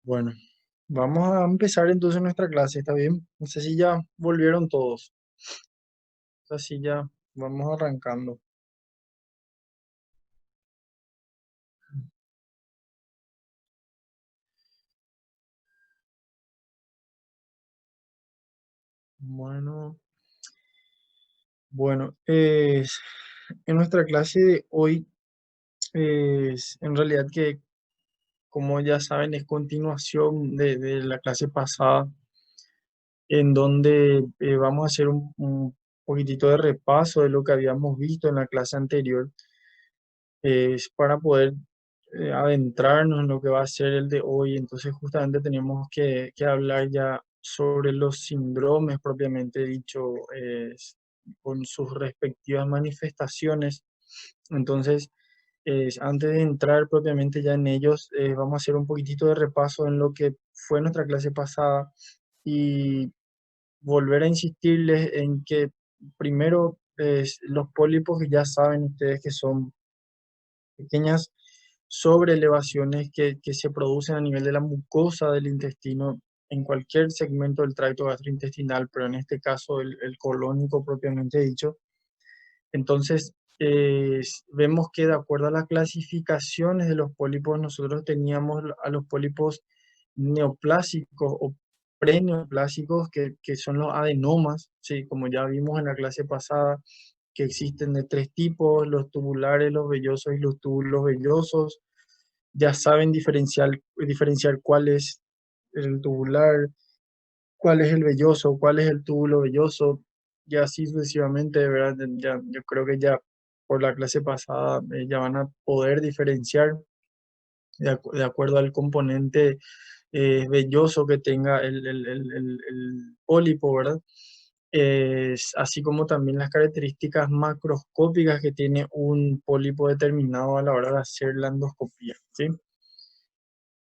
Bueno, vamos a empezar entonces nuestra clase, ¿está bien? No sé si ya volvieron todos. Así ya vamos arrancando. Bueno, bueno, en nuestra clase de hoy es en realidad que, como ya saben, es continuación de la clase pasada, en donde vamos a hacer un poquitito de repaso de lo que habíamos visto en la clase anterior. Es para poder adentrarnos en lo que va a ser el de hoy. Entonces, justamente tenemos que hablar ya sobre los síndromes propiamente dicho, con sus respectivas manifestaciones. Entonces, antes de entrar propiamente ya en ellos, vamos a hacer un poquitito de repaso en lo que fue nuestra clase pasada y volver a insistirles en que primero los pólipos, que ya saben ustedes que son pequeñas sobreelevaciones que se producen a nivel de la mucosa del intestino en cualquier segmento del tracto gastrointestinal, pero en este caso el colónico propiamente dicho. Entonces, vemos que de acuerdo a las clasificaciones de los pólipos, nosotros teníamos a los pólipos neoplásicos o preneoplásicos, que son los adenomas, ¿sí? Como ya vimos en la clase pasada, que existen de tres tipos: los tubulares, los vellosos y los túbulos vellosos. Ya saben diferenciar cuál es el tubular, cuál es el velloso, cuál es el túbulo velloso, y así sucesivamente, de verdad. Ya, yo creo que ya por la clase pasada ya van a poder diferenciar de acuerdo al componente velloso que tenga el pólipo, ¿verdad? Así como también las características macroscópicas que tiene un pólipo determinado a la hora de hacer la endoscopía, ¿sí?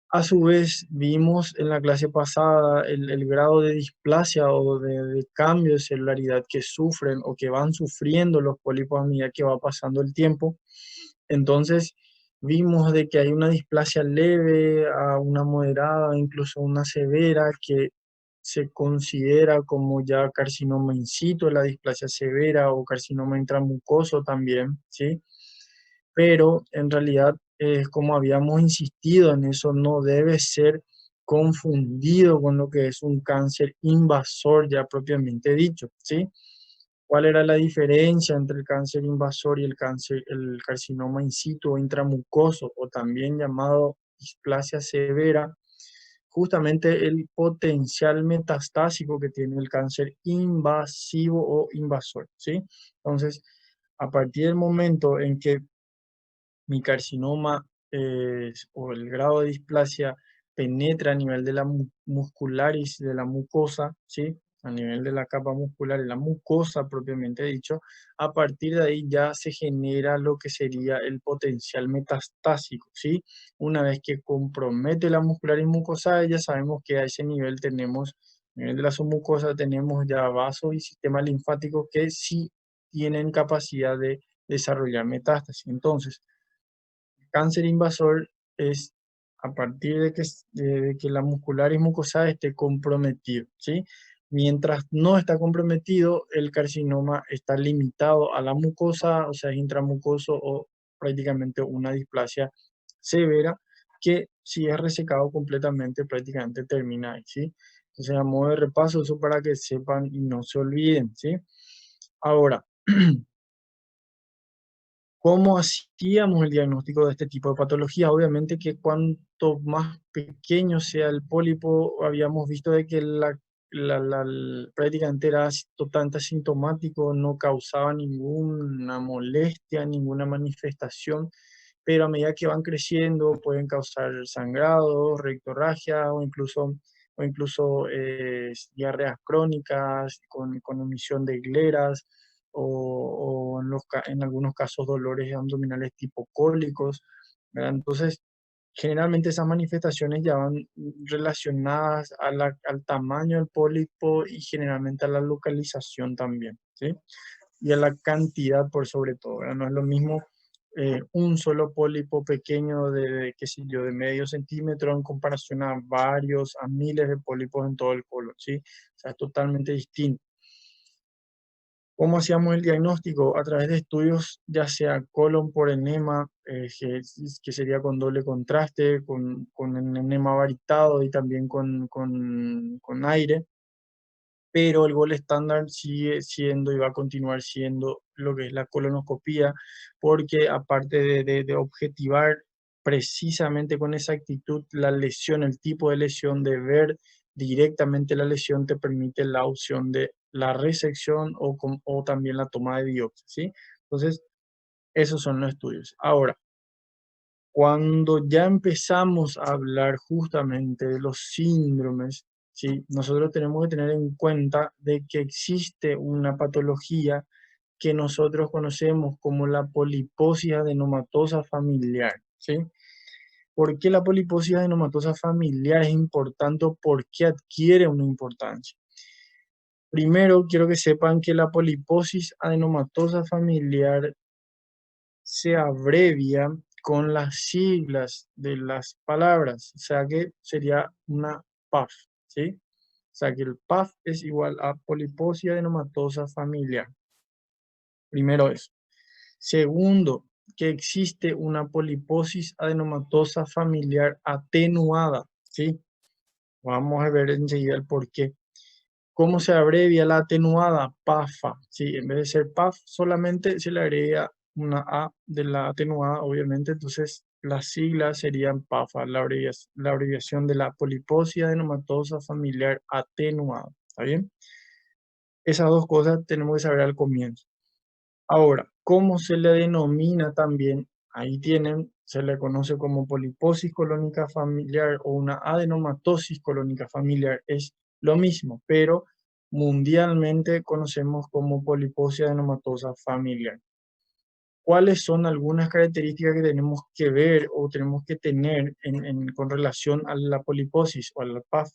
A su vez, vimos en la clase pasada el grado de displasia o de cambio de celularidad que sufren o que van sufriendo los pólipos a medida que va pasando el tiempo. Entonces, vimos de que hay una displasia leve a una moderada, incluso una severa, que se considera como ya carcinoma in situ, la displasia severa, o carcinoma intramucoso también, ¿sí? Pero en realidad, como habíamos insistido en eso, no debe ser confundido con lo que es un cáncer invasor ya propiamente dicho, ¿sí? ¿Cuál era la diferencia entre el cáncer invasor y el carcinoma in situ o intramucoso, o también llamado displasia severa? Justamente el potencial metastásico que tiene el cáncer invasivo o invasor, ¿sí? Entonces, a partir del momento en que mi carcinoma, o el grado de displasia, penetra a nivel de la muscularis, de la mucosa, ¿sí? A nivel de la capa muscular, de la mucosa propiamente dicho. A partir de ahí ya se genera lo que sería el potencial metastásico, ¿sí? Una vez que compromete la muscularis mucosa, ya sabemos que a ese nivel tenemos, a nivel de la submucosa, tenemos ya vasos y sistema linfático que sí tienen capacidad de desarrollar metástasis. Entonces, cáncer invasor es a partir de que la muscularis mucosa esté comprometido, ¿sí? Mientras no está comprometido, el carcinoma está limitado a la mucosa, o sea, es intramucoso o prácticamente una displasia severa, que si es resecado completamente, prácticamente termina ahí, ¿sí? Entonces, a modo de repaso, eso para que sepan y no se olviden, ¿sí? Ahora, ¿cómo hacíamos el diagnóstico de este tipo de patología? Obviamente que cuanto más pequeño sea el pólipo, habíamos visto de que prácticamente era totalmente asintomático, no causaba ninguna molestia, ninguna manifestación, pero a medida que van creciendo pueden causar sangrado, rectorragia, o incluso diarreas crónicas con emisión de gleras, o en algunos casos dolores abdominales tipo cólicos, ¿verdad? Entonces, generalmente esas manifestaciones ya van relacionadas al tamaño del pólipo y generalmente a la localización también, ¿sí? Y a la cantidad por sobre todo, ¿verdad? No es lo mismo un solo pólipo pequeño qué sé yo, de medio centímetro en comparación a varios, a miles de pólipos en todo el colon, ¿sí? O sea, es totalmente distinto. ¿Cómo hacíamos el diagnóstico? A través de estudios, ya sea colon por enema, que sería con doble contraste, con el enema varitado y también con aire, pero el gol estándar sigue siendo y va a continuar siendo lo que es la colonoscopía, porque aparte de objetivar precisamente con exactitud la lesión, el tipo de lesión, de ver directamente la lesión, te permite la opción de la resección o también la toma de biopsia, ¿sí? Entonces, esos son los estudios. Ahora, cuando ya empezamos a hablar justamente de los síndromes, ¿sí? Nosotros tenemos que tener en cuenta de que existe una patología que nosotros conocemos como la poliposis adenomatosa familiar, ¿sí? ¿Por qué la poliposis adenomatosa familiar es importante o por qué adquiere una importancia? Primero, quiero que sepan que la poliposis adenomatosa familiar se abrevia con las siglas de las palabras, o sea que sería una PAF, ¿sí? O sea que el PAF es igual a poliposia adenomatosa familiar. Primero eso. Segundo, que existe una poliposis adenomatosa familiar atenuada, ¿sí? Vamos a ver enseguida el por qué. ¿Cómo se abrevia la atenuada? PAFA. ¿Sí? En vez de ser PAF, solamente se le agrega una A de la atenuada, obviamente. Entonces, las siglas serían PAFA, la abreviación de la poliposia adenomatosa familiar atenuada. ¿Está bien? Esas dos cosas tenemos que saber al comienzo. Ahora, ¿cómo se le denomina también? Ahí tienen, se le conoce como poliposis colónica familiar o una adenomatosis colónica familiar. Es lo mismo, pero mundialmente conocemos como poliposis adenomatosa familiar. ¿Cuáles son algunas características que tenemos que ver o tenemos que tener con relación a la poliposis o a la PAF?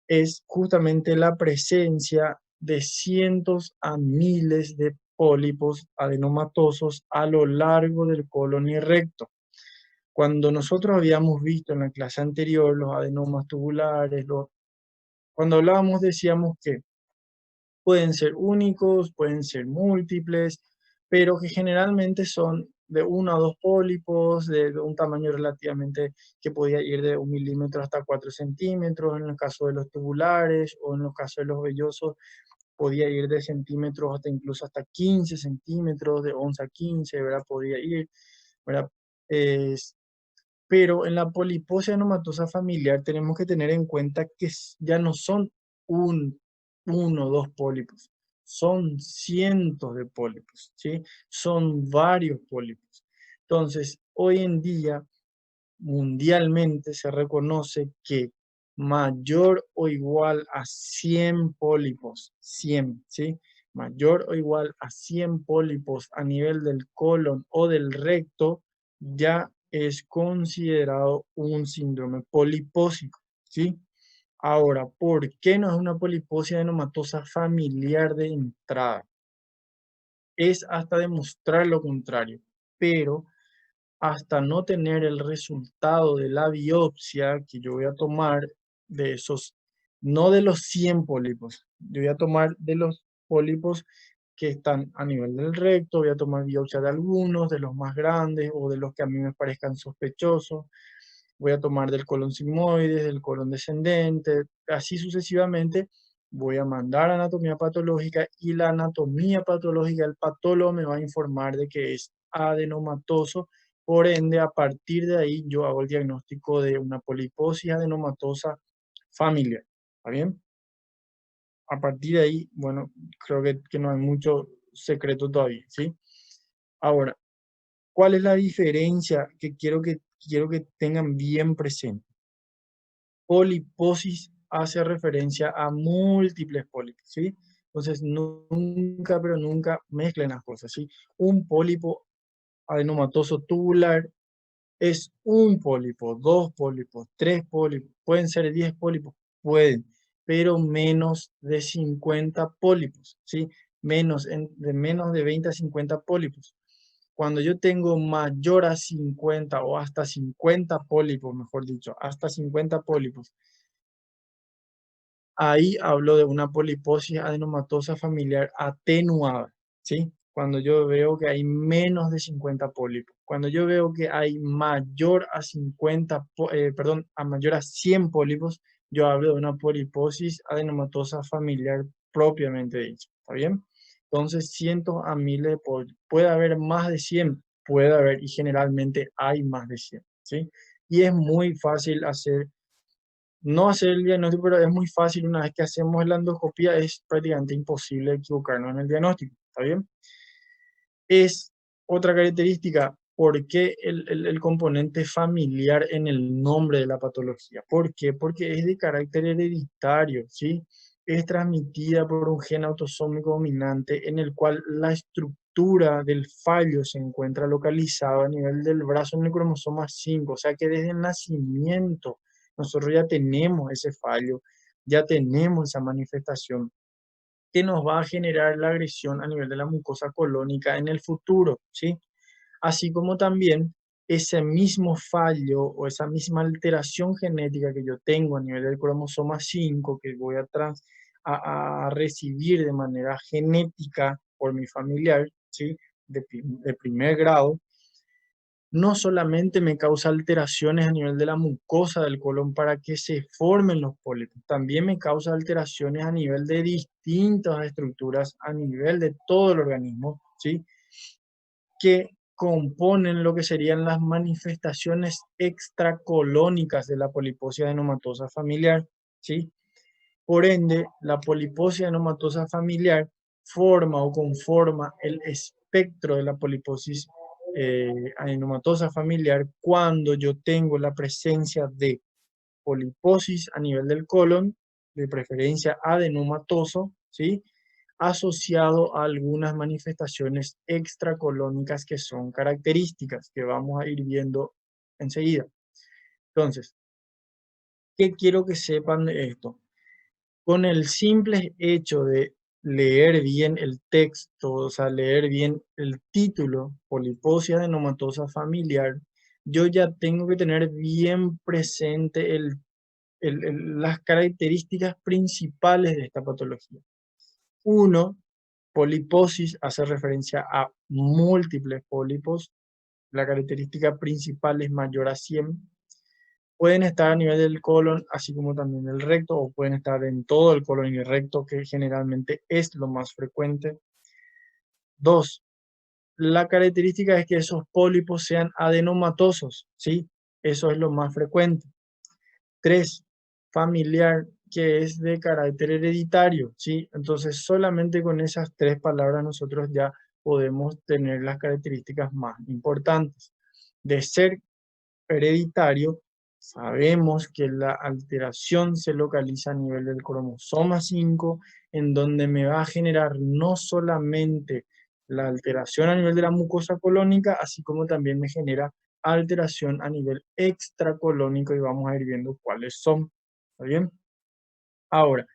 Es justamente la presencia de cientos a miles de pólipos adenomatosos a lo largo del colon y recto. Cuando nosotros habíamos visto en la clase anterior los adenomas tubulares, cuando hablábamos decíamos que pueden ser únicos, pueden ser múltiples, pero que generalmente son de uno a dos pólipos, de un tamaño relativamente que podía ir de 1 milímetro hasta 4 centímetros, en el caso de los tubulares o en los casos de los vellosos podía ir de centímetros hasta incluso hasta 15 centímetros, de 11 a 15, ¿verdad? Podía ir, ¿verdad? Pero en la poliposia adenomatosa familiar tenemos que tener en cuenta que ya no son un, uno o dos pólipos, son cientos de pólipos, ¿sí? Son varios pólipos. Entonces, hoy en día, mundialmente se reconoce que mayor o igual a 100 pólipos, 100, ¿sí? Mayor o igual a 100 pólipos a nivel del colon o del recto, ya es considerado un síndrome polipósico, ¿sí? Ahora, ¿por qué no es una poliposia adenomatosa familiar de entrada? Es hasta demostrar lo contrario, pero hasta no tener el resultado de la biopsia que yo voy a tomar de esos, no de los 100 pólipos, yo voy a tomar de los pólipos que están a nivel del recto, voy a tomar biopsia de algunos, de los más grandes o de los que a mí me parezcan sospechosos, voy a tomar del colon sigmoides, del colon descendente, así sucesivamente. Voy a mandar a anatomía patológica y la anatomía patológica, el patólogo me va a informar de que es adenomatoso. Por ende, a partir de ahí yo hago el diagnóstico de una poliposis adenomatosa familiar. ¿Está bien? A partir de ahí, bueno, creo que no hay mucho secreto todavía, ¿sí? Ahora, ¿cuál es la diferencia que quiero que tengan bien presente? Poliposis hace referencia a múltiples pólipos, ¿sí? Entonces, nunca, pero nunca mezclen las cosas, ¿sí? Un pólipo adenomatoso tubular es un pólipo, dos pólipos, tres pólipos, pueden ser 10 pólipos, pueden, pero menos de 50 pólipos, ¿sí? De menos de 20 a 50 pólipos. Cuando yo tengo mayor a 50 o hasta 50 pólipos, mejor dicho, hasta 50 pólipos, ahí hablo de una poliposis adenomatosa familiar atenuada, ¿sí? Cuando yo veo que hay menos de 50 pólipos. Cuando yo veo que hay mayor a 50, perdón, a mayor a 100 pólipos, yo hablo de una poliposis adenomatosa familiar propiamente dicha, ¿está bien? Entonces, cientos a miles de pólipos. Puede haber más de 100, puede haber, y generalmente hay más de 100, ¿sí? Y es muy fácil hacer no hacer el diagnóstico, pero es muy fácil una vez que hacemos la endoscopía, es prácticamente imposible equivocarnos en el diagnóstico, ¿está bien? Es otra característica, ¿por qué el componente familiar en el nombre de la patología? ¿Por qué? Porque es de carácter hereditario, ¿sí? Es transmitida por un gen autosómico dominante en el cual la estructura del fallo se encuentra localizada a nivel del brazo en el cromosoma 5, o sea que desde el nacimiento nosotros ya tenemos ese fallo, ya tenemos esa manifestación que nos va a generar la agresión a nivel de la mucosa colónica en el futuro, ¿sí? Así como también ese mismo fallo o esa misma alteración genética que yo tengo a nivel del cromosoma 5, que voy a recibir de manera genética por mi familiar, ¿sí? De primer grado, no solamente me causa alteraciones a nivel de la mucosa del colon para que se formen los pólipos, también me causa alteraciones a nivel de distintas estructuras, a nivel de todo el organismo, ¿sí? Que componen lo que serían las manifestaciones extracolónicas de la poliposis adenomatosa familiar, ¿sí? Por ende, la poliposis adenomatosa familiar forma o conforma el espectro de la poliposis adenomatosa familiar cuando yo tengo la presencia de poliposis a nivel del colon, de preferencia adenomatoso, ¿sí? Asociado a algunas manifestaciones extracolónicas que son características que vamos a ir viendo enseguida. Entonces, ¿qué quiero que sepan de esto? Con el simple hecho de leer bien el texto, o sea, leer bien el título, poliposia adenomatosa familiar, yo ya tengo que tener bien presente las características principales de esta patología. Uno, poliposis hace referencia a múltiples pólipos. La característica principal es mayor a 100. Pueden estar a nivel del colon, así como también del recto, o pueden estar en todo el colon y el recto, que generalmente es lo más frecuente. Dos, la característica es que esos pólipos sean adenomatosos, ¿sí? Eso es lo más frecuente. Tres, familiar, que es de carácter hereditario, ¿sí? Entonces, solamente con esas tres palabras nosotros ya podemos tener las características más importantes. De ser hereditario, sabemos que la alteración se localiza a nivel del cromosoma 5, en donde me va a generar no solamente la alteración a nivel de la mucosa colónica, así como también me genera alteración a nivel extracolónico y vamos a ir viendo cuáles son. ¿Está bien? Ahora,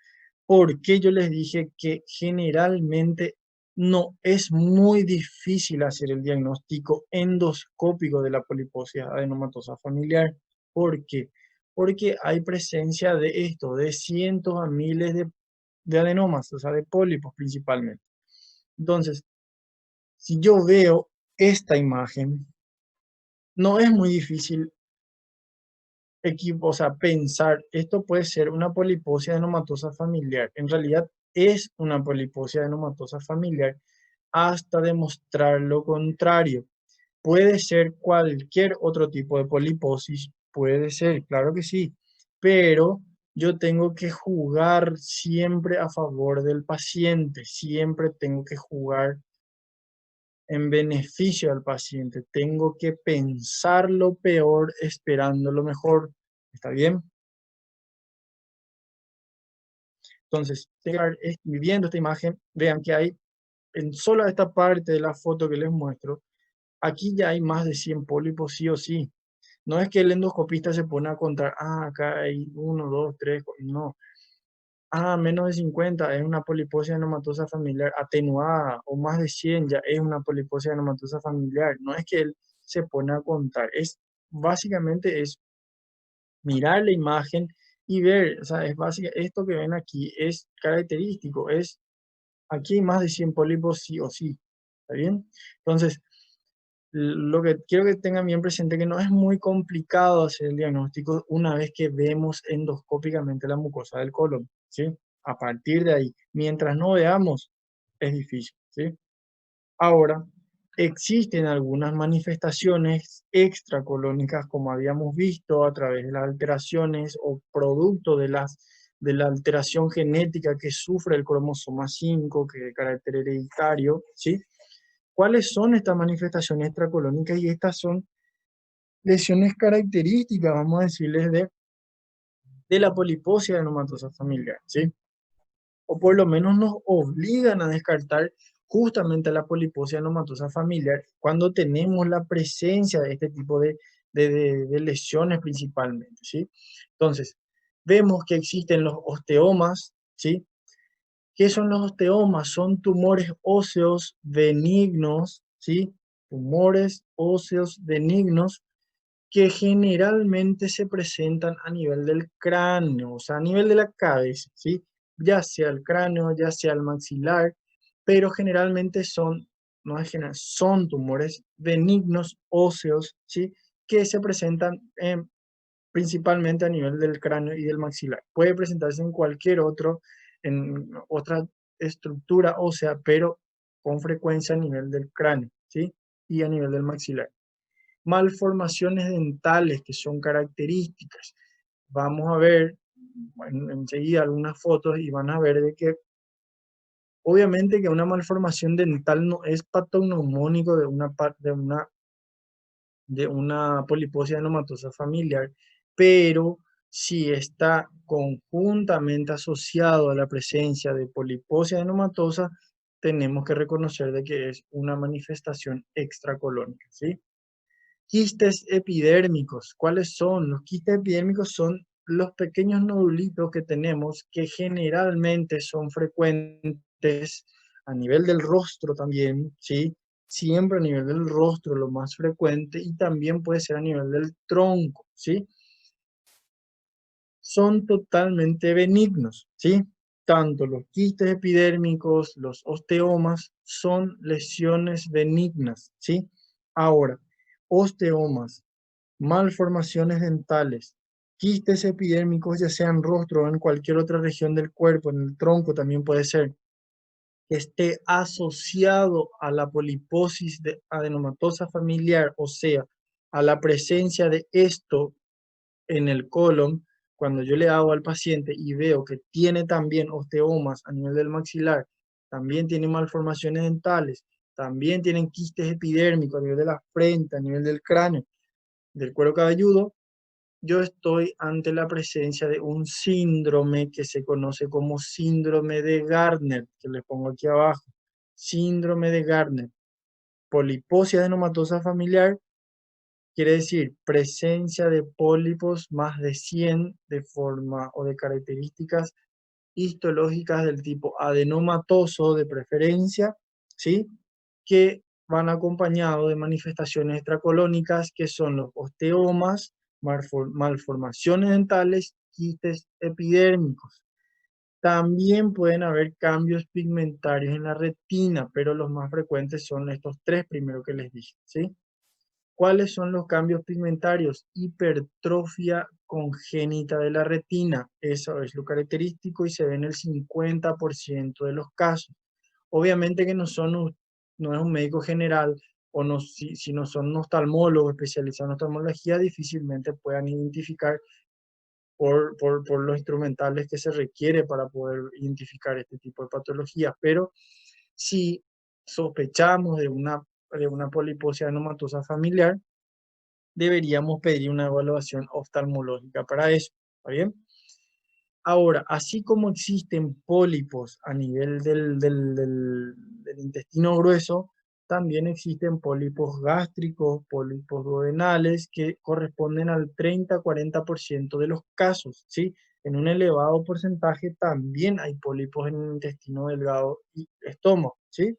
¿por qué yo les dije que generalmente no es muy difícil hacer el diagnóstico endoscópico de la poliposis adenomatosa familiar? ¿Por qué? Porque hay presencia de esto, de cientos a miles de adenomas, o sea, de pólipos principalmente. Entonces, si yo veo esta imagen, no es muy difícil o sea, pensar, esto puede ser una poliposis adenomatosa familiar. En realidad es una poliposis adenomatosa familiar hasta demostrar lo contrario. Puede ser cualquier otro tipo de poliposis, puede ser, claro que sí, pero yo tengo que jugar siempre a favor del paciente, siempre tengo que jugar en beneficio del paciente. Tengo que pensar lo peor esperando lo mejor. ¿Está bien? Entonces, viendo esta imagen, vean que hay en solo esta parte de la foto que les muestro, aquí ya hay más de 100 pólipos sí o sí. No es que el endoscopista se pone a contar, acá hay uno, dos, tres, no. Menos de 50 es una poliposia adenomatosa familiar atenuada, o más de 100 ya es una poliposia adenomatosa familiar. No es que él se pone a contar, es básicamente es mirar la imagen y ver, o sea, es básica, esto que ven aquí es característico, es aquí hay más de 100 pólipos sí o sí, ¿está bien? Entonces, lo que quiero que tengan bien presente que no es muy complicado hacer el diagnóstico una vez que vemos endoscópicamente la mucosa del colon, ¿sí? A partir de ahí, mientras no veamos, es difícil, ¿sí? Ahora, existen algunas manifestaciones extracolónicas, como habíamos visto, a través de las alteraciones o producto de la alteración genética que sufre el cromosoma 5, que es de carácter hereditario, ¿sí? ¿Cuáles son estas manifestaciones extracolónicas? Y estas son lesiones características, vamos a decirles, de la poliposia adenomatosa familiar, ¿sí? O por lo menos nos obligan a descartar justamente la poliposia adenomatosa familiar cuando tenemos la presencia de este tipo de lesiones principalmente, ¿sí? Entonces, vemos que existen los osteomas, ¿sí? ¿Qué son los osteomas? Son tumores óseos benignos, ¿sí? Tumores óseos benignos que generalmente se presentan a nivel del cráneo, o sea, a nivel de la cabeza, ¿sí? Ya sea el cráneo, ya sea el maxilar, pero generalmente son, no es general, son tumores benignos óseos, ¿sí? Que se presentan principalmente a nivel del cráneo y del maxilar. Puede presentarse en otra estructura ósea, pero con frecuencia a nivel del cráneo, ¿sí? Y a nivel del maxilar. Malformaciones dentales que son características. Vamos a ver enseguida algunas fotos y van a ver de que obviamente que una malformación dental no es patognomónico de una poliposia adenomatosa familiar, pero si está conjuntamente asociado a la presencia de poliposia adenomatosa, tenemos que reconocer de que es una manifestación extracolónica, ¿sí? Quistes epidérmicos. ¿Cuáles son? Los quistes epidérmicos son los pequeños nodulitos que tenemos que generalmente son frecuentes a nivel del rostro también, ¿sí? Siempre a nivel del rostro lo más frecuente y también puede ser a nivel del tronco, ¿sí? Son totalmente benignos, ¿sí? Tanto los quistes epidérmicos, los osteomas, son lesiones benignas, ¿sí? Ahora, osteomas, malformaciones dentales, quistes epidérmicos, ya sea en rostro o en cualquier otra región del cuerpo, en el tronco también puede ser, que esté asociado a la poliposis adenomatosa familiar, o sea, a la presencia de esto en el colon, cuando yo le hago al paciente y veo que tiene también osteomas a nivel del maxilar, también tiene malformaciones dentales, también tienen quistes epidérmicos a nivel de la frente, a nivel del cráneo, del cuero cabelludo, yo estoy ante la presencia de un síndrome que se conoce como síndrome de Gardner, que le pongo aquí abajo. Síndrome de Gardner. Poliposia adenomatosa familiar quiere decir presencia de pólipos más de 100 de forma o de características histológicas del tipo adenomatoso de preferencia, ¿sí? Que van acompañados de manifestaciones extracolónicas que son los osteomas, malformaciones dentales, quistes epidérmicos. También pueden haber cambios pigmentarios en la retina, pero los más frecuentes son estos tres primeros que les dije, ¿sí? ¿Cuáles son los cambios pigmentarios? Hipertrofia congénita de la retina. Eso es lo característico y se ve en el 50% de los casos. Obviamente que no es un médico general o no, si no son un oftalmólogo especializado en oftalmología, difícilmente puedan identificar por los instrumentales que se requiere para poder identificar este tipo de patologías. Pero si sospechamos de una poliposia adenomatosa familiar, deberíamos pedir una evaluación oftalmológica para eso, ¿está bien? Ahora, así como existen pólipos a nivel del intestino grueso, también existen pólipos gástricos, pólipos duodenales, que corresponden al 30-40% de los casos, ¿sí? en un elevado porcentaje también hay pólipos en el intestino delgado y estómago, ¿sí?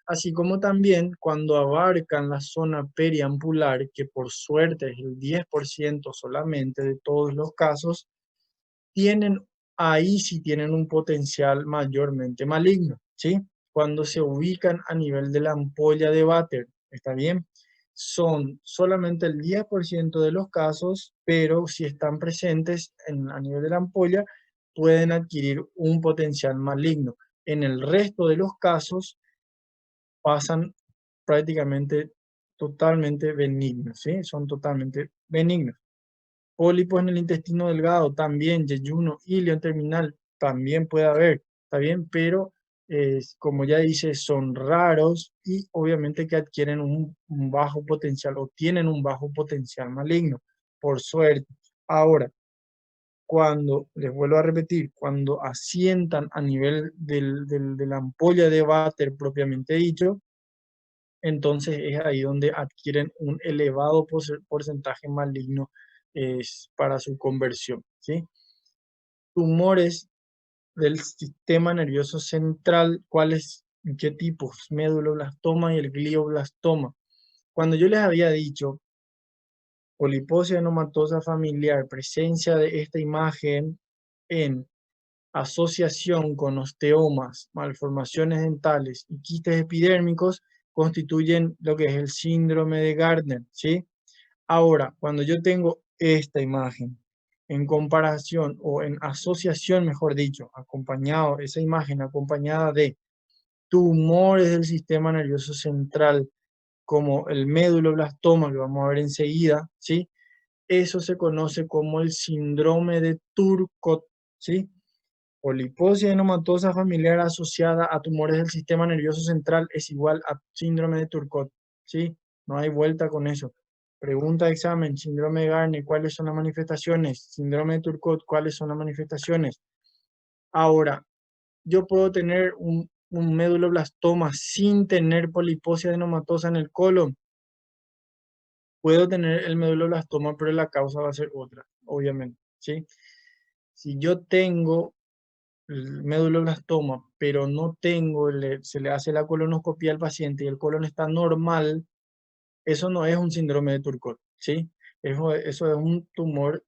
Así como también cuando abarcan la zona periampular, que por suerte es el 10% solamente de todos los casos, tienen, ahí sí tienen un potencial mayormente maligno, ¿sí? Cuando se ubican a nivel de la ampolla de Vater, ¿está bien? Son solamente el 10% de los casos, pero si están presentes a nivel de la ampolla, pueden adquirir un potencial maligno. En el resto de los casos, pasan prácticamente totalmente benignos, ¿sí? Son totalmente benignos. Pólipos en el intestino delgado, también, yeyuno, ilio terminal, también puede haber, ¿está bien? Pero, como ya dice, son raros y obviamente que adquieren un bajo potencial o tienen un bajo potencial maligno, por suerte. Ahora, cuando, les vuelvo a repetir, cuando asientan a nivel de la ampolla de váter propiamente dicho, entonces es ahí donde adquieren un elevado porcentaje maligno para su conversión, ¿sí? Tumores del sistema nervioso central, ¿cuáles? ¿Qué tipos? Meduloblastoma y el glioblastoma. Cuando yo les había dicho poliposia anomatosa familiar, presencia de esta imagen en asociación con osteomas, malformaciones dentales y quistes epidérmicos, constituyen lo que es el síndrome de Gardner, ¿sí? Ahora, cuando yo tengo esta imagen en comparación o en asociación, mejor dicho, acompañado, esa imagen acompañada de tumores del sistema nervioso central, como el méduloblastoma, que vamos a ver enseguida, ¿sí? Eso se conoce como el síndrome de Turcot, ¿sí? Poliposia enomatosa familiar asociada a tumores del sistema nervioso central es igual a síndrome de Turcot, ¿sí? No hay vuelta con eso. Pregunta de examen, síndrome de Garner, ¿cuáles son las manifestaciones? Síndrome de Turcot, ¿cuáles son las manifestaciones? Ahora, yo puedo tener un méduloblastoma sin tener poliposia enomatosa en el colon. Puedo tener el méduloblastoma, pero la causa va a ser otra, obviamente, ¿sí? Si yo tengo el méduloblastoma, pero no tengo, se le hace la colonoscopia al paciente y el colon está normal, eso no es un síndrome de Turcot, ¿sí? Eso es un tumor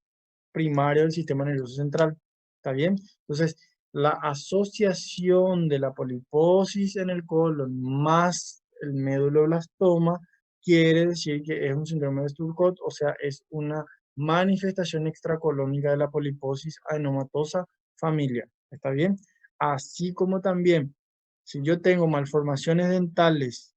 primario del sistema nervioso central, ¿está bien? Entonces, la asociación de la poliposis en el colon más el méduloblastoma quiere decir que es un síndrome de Turcot, o sea, es una manifestación extracolónica de la poliposis adenomatosa familiar, ¿está bien? Así como también, si yo tengo malformaciones dentales,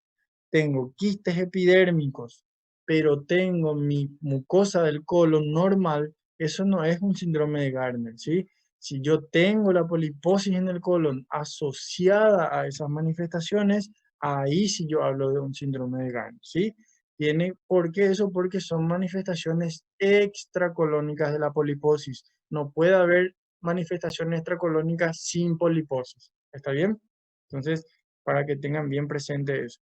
tengo quistes epidérmicos, pero tengo mi mucosa del colon normal, eso no es un síndrome de Gardner, ¿sí? Si yo tengo la poliposis en el colon asociada a esas manifestaciones, ahí sí yo hablo de un síndrome de Gardner, ¿sí? ¿Por qué eso? Porque son manifestaciones extracolónicas de la poliposis. No puede haber manifestaciones extracolónicas sin poliposis. ¿Está bien? Entonces, para que tengan bien presente eso.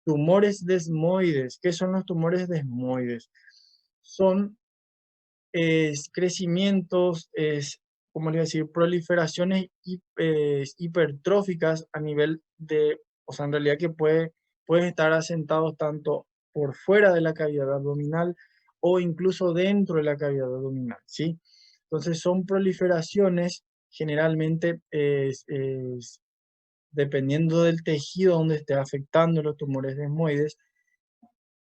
Tumores desmoides. ¿Qué son los tumores desmoides? Son crecimientos, ¿cómo le voy a decir? Proliferaciones hipertróficas a nivel de, o sea, en realidad que pueden estar asentados tanto por fuera de la cavidad abdominal o incluso dentro de la cavidad abdominal, ¿sí? Entonces son proliferaciones generalmente dependiendo del tejido donde esté afectando los tumores desmoides,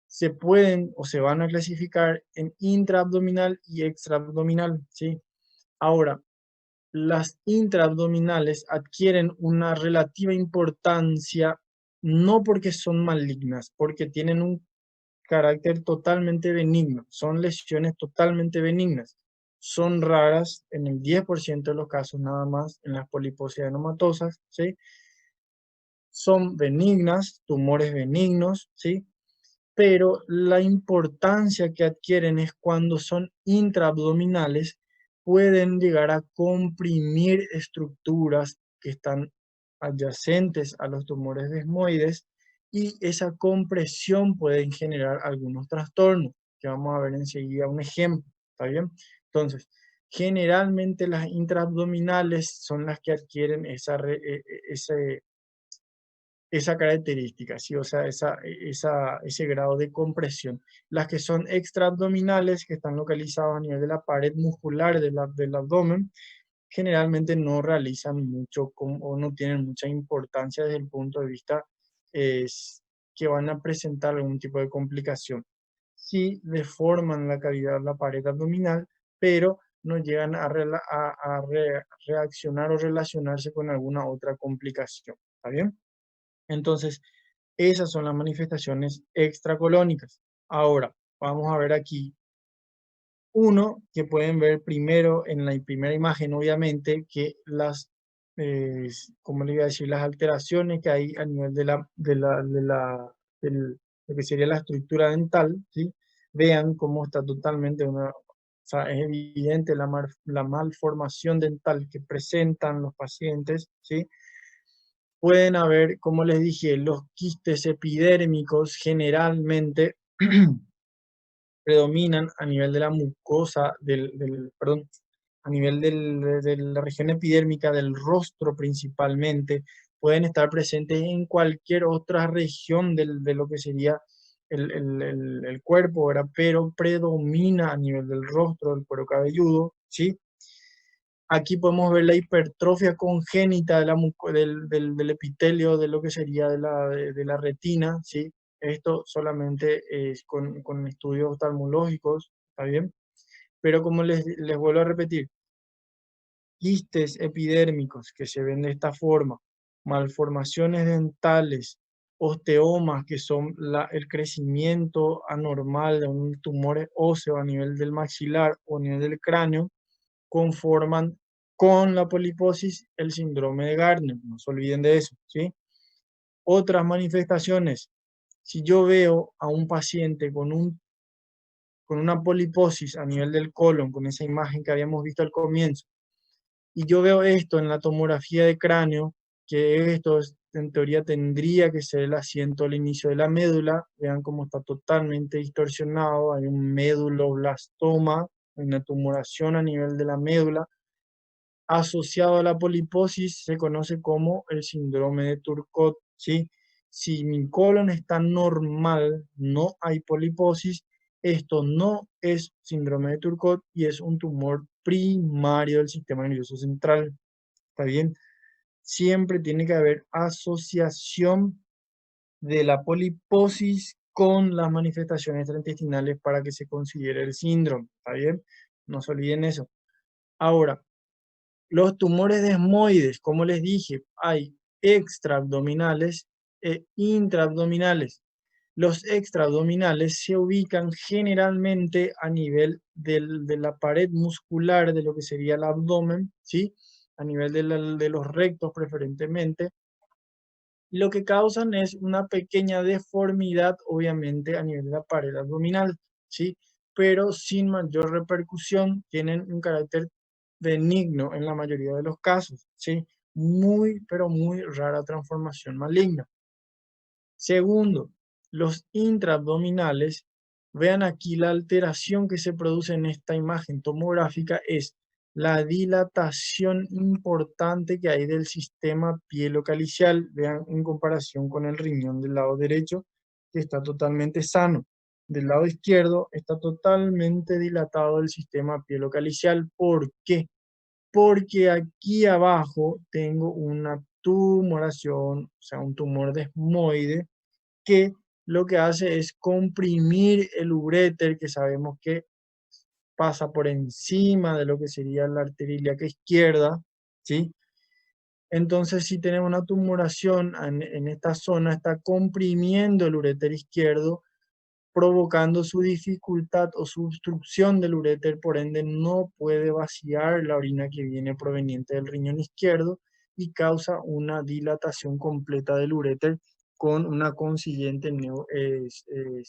se pueden o se van a clasificar en intraabdominal y extraabdominal, ¿sí? Ahora, las intraabdominales adquieren una relativa importancia no porque son malignas, porque tienen un carácter totalmente benigno, son lesiones totalmente benignas. Son raras en el 10% de los casos nada más en las poliposias anomatosas, ¿sí? Son benignas, tumores benignos, ¿sí? Pero la importancia que adquieren es cuando son intraabdominales, pueden llegar a comprimir estructuras que están adyacentes a los tumores desmoides y esa compresión puede generar algunos trastornos, que vamos a ver enseguida un ejemplo, ¿está bien? Entonces, Generalmente las intraabdominales son las que adquieren esa característica, ¿sí? O sea, ese grado de compresión. Las que son extraabdominales, que están localizadas a nivel de la pared muscular del abdomen, generalmente no realizan mucho o no tienen mucha importancia desde el punto de vista que van a presentar algún tipo de complicación. Sí deforman la cavidad de la pared abdominal, pero no llegan a reaccionar o relacionarse con alguna otra complicación. ¿Está bien? Entonces, esas son las manifestaciones extracolónicas. Ahora, vamos a ver aquí uno que pueden ver primero en la primera imagen, obviamente, que ¿cómo le iba a decir? Las alteraciones que hay a nivel del- lo que sería la estructura dental, ¿sí? Vean cómo está totalmente o sea, es evidente la malformación dental que presentan los pacientes, ¿sí? Pueden haber, como les dije, los quistes epidérmicos generalmente predominan a nivel de la mucosa, perdón, a nivel de la región epidérmica del rostro principalmente, pueden estar presentes en cualquier otra región de lo que sería el cuerpo, ¿verdad? Pero predomina a nivel del rostro, del cuero cabelludo, ¿sí? Aquí podemos ver la hipertrofia congénita del epitelio de lo que sería de la retina, ¿sí? Esto solamente es con estudios oftalmológicos, ¿está bien? Pero como les vuelvo a repetir, quistes epidérmicos que se ven de esta forma, malformaciones dentales, osteomas, que son el crecimiento anormal de un tumor óseo a nivel del maxilar o a nivel del cráneo, conforman con la poliposis el síndrome de Gardner. No se olviden de eso, ¿sí? Otras manifestaciones. Si yo veo a un paciente con una poliposis a nivel del colon, con esa imagen que habíamos visto al comienzo, y yo veo esto en la tomografía de cráneo, que esto en teoría tendría que ser el asiento al inicio de la médula, vean cómo está totalmente distorsionado, hay un méduloblastoma, una tumoración a nivel de la médula, asociado a la poliposis se conoce como el síndrome de Turcot, ¿sí? Si mi colon está normal, no hay poliposis, esto no es síndrome de Turcot y es un tumor primario del sistema nervioso central. ¿Está bien? Siempre tiene que haber asociación de la poliposis con las manifestaciones gastrointestinales para que se considere el síndrome. ¿Está bien? No se olviden eso. Ahora, los tumores desmoides, como les dije, hay extraabdominales e intraabdominales. Los extraabdominales se ubican generalmente a nivel de la pared muscular de lo que sería el abdomen, ¿sí? A nivel de los rectos preferentemente. Y lo que causan es una pequeña deformidad, obviamente, a nivel de la pared abdominal, ¿sí? Pero sin mayor repercusión, tienen un carácter benigno en la mayoría de los casos, ¿sí? Muy, pero muy rara transformación maligna. Segundo, los intraabdominales, vean aquí la alteración que se produce en esta imagen tomográfica es la dilatación importante que hay del sistema pielocalicial, vean en comparación con el riñón del lado derecho, que está totalmente sano. Del lado izquierdo está totalmente dilatado el sistema pielocalicial. ¿Por qué? Porque aquí abajo tengo una tumoración, o sea, un tumor desmoide, que lo que hace es comprimir el uréter, que sabemos que pasa por encima de lo que sería la arteria ilíaca izquierda, ¿sí? Entonces, si tenemos una tumoración en esta zona, está comprimiendo el uréter izquierdo, provocando su dificultad o su obstrucción del uréter, por ende no puede vaciar la orina que viene proveniente del riñón izquierdo y causa una dilatación completa del uréter con una consiguiente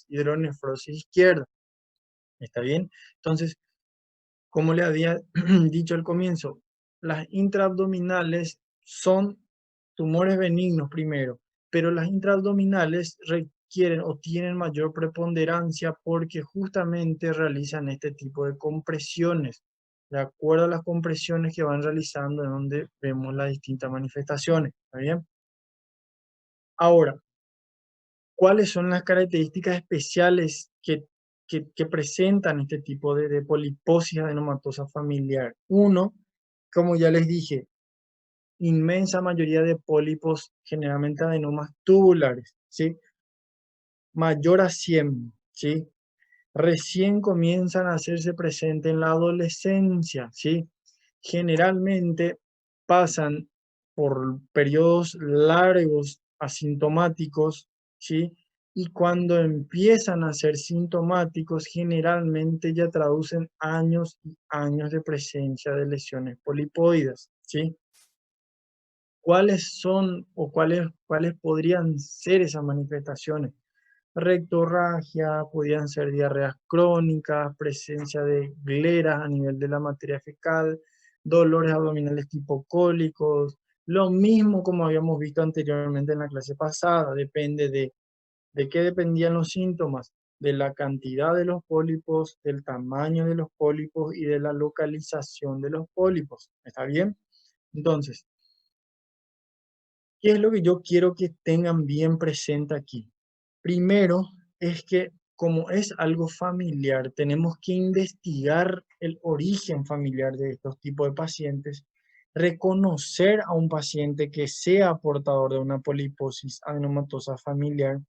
hidronefrosis izquierda. ¿Está bien? Entonces, como le había dicho al comienzo, las intraabdominales son tumores benignos primero, pero las intraabdominales requieren o tienen mayor preponderancia porque justamente realizan este tipo de compresiones. de acuerdo a las compresiones que van realizando, en donde vemos las distintas manifestaciones. ¿Está bien? Ahora, ¿cuáles son las características especiales que presentan este tipo de poliposis adenomatosa familiar? Uno, como ya les dije, inmensa mayoría de pólipos, generalmente adenomas tubulares, ¿sí? Mayor a 100, ¿sí? Recién comienzan a hacerse presente en la adolescencia, ¿sí? Generalmente pasan por periodos largos asintomáticos, ¿sí? Y cuando empiezan a ser sintomáticos, generalmente ya traducen años y años de presencia de lesiones polipoides, ¿sí? ¿Cuáles son o cuáles podrían ser esas manifestaciones? Rectorragia, podían ser diarreas crónicas, presencia de gleras a nivel de la materia fecal, dolores abdominales tipo cólicos, lo mismo como habíamos visto anteriormente en la clase pasada, depende de qué dependían los síntomas, de la cantidad de los pólipos, del tamaño de los pólipos y de la localización de los pólipos. ¿Está bien? Entonces, ¿qué es lo que yo quiero que tengan bien presente aquí? Primero, es que como es algo familiar, tenemos que investigar el origen familiar de estos tipos de pacientes, reconocer a un paciente que sea portador de una poliposis adenomatosa familiar,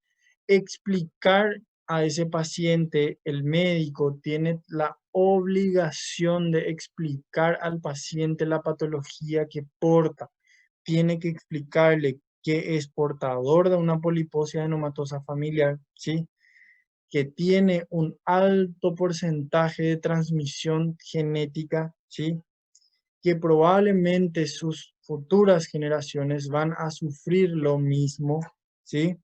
explicar a ese paciente, el médico tiene la obligación de explicar al paciente la patología que porta, tiene que explicarle que es portador de una poliposis adenomatosa familiar, ¿sí? Que tiene un alto porcentaje de transmisión genética, ¿sí? Que probablemente sus futuras generaciones van a sufrir lo mismo, ¿sí?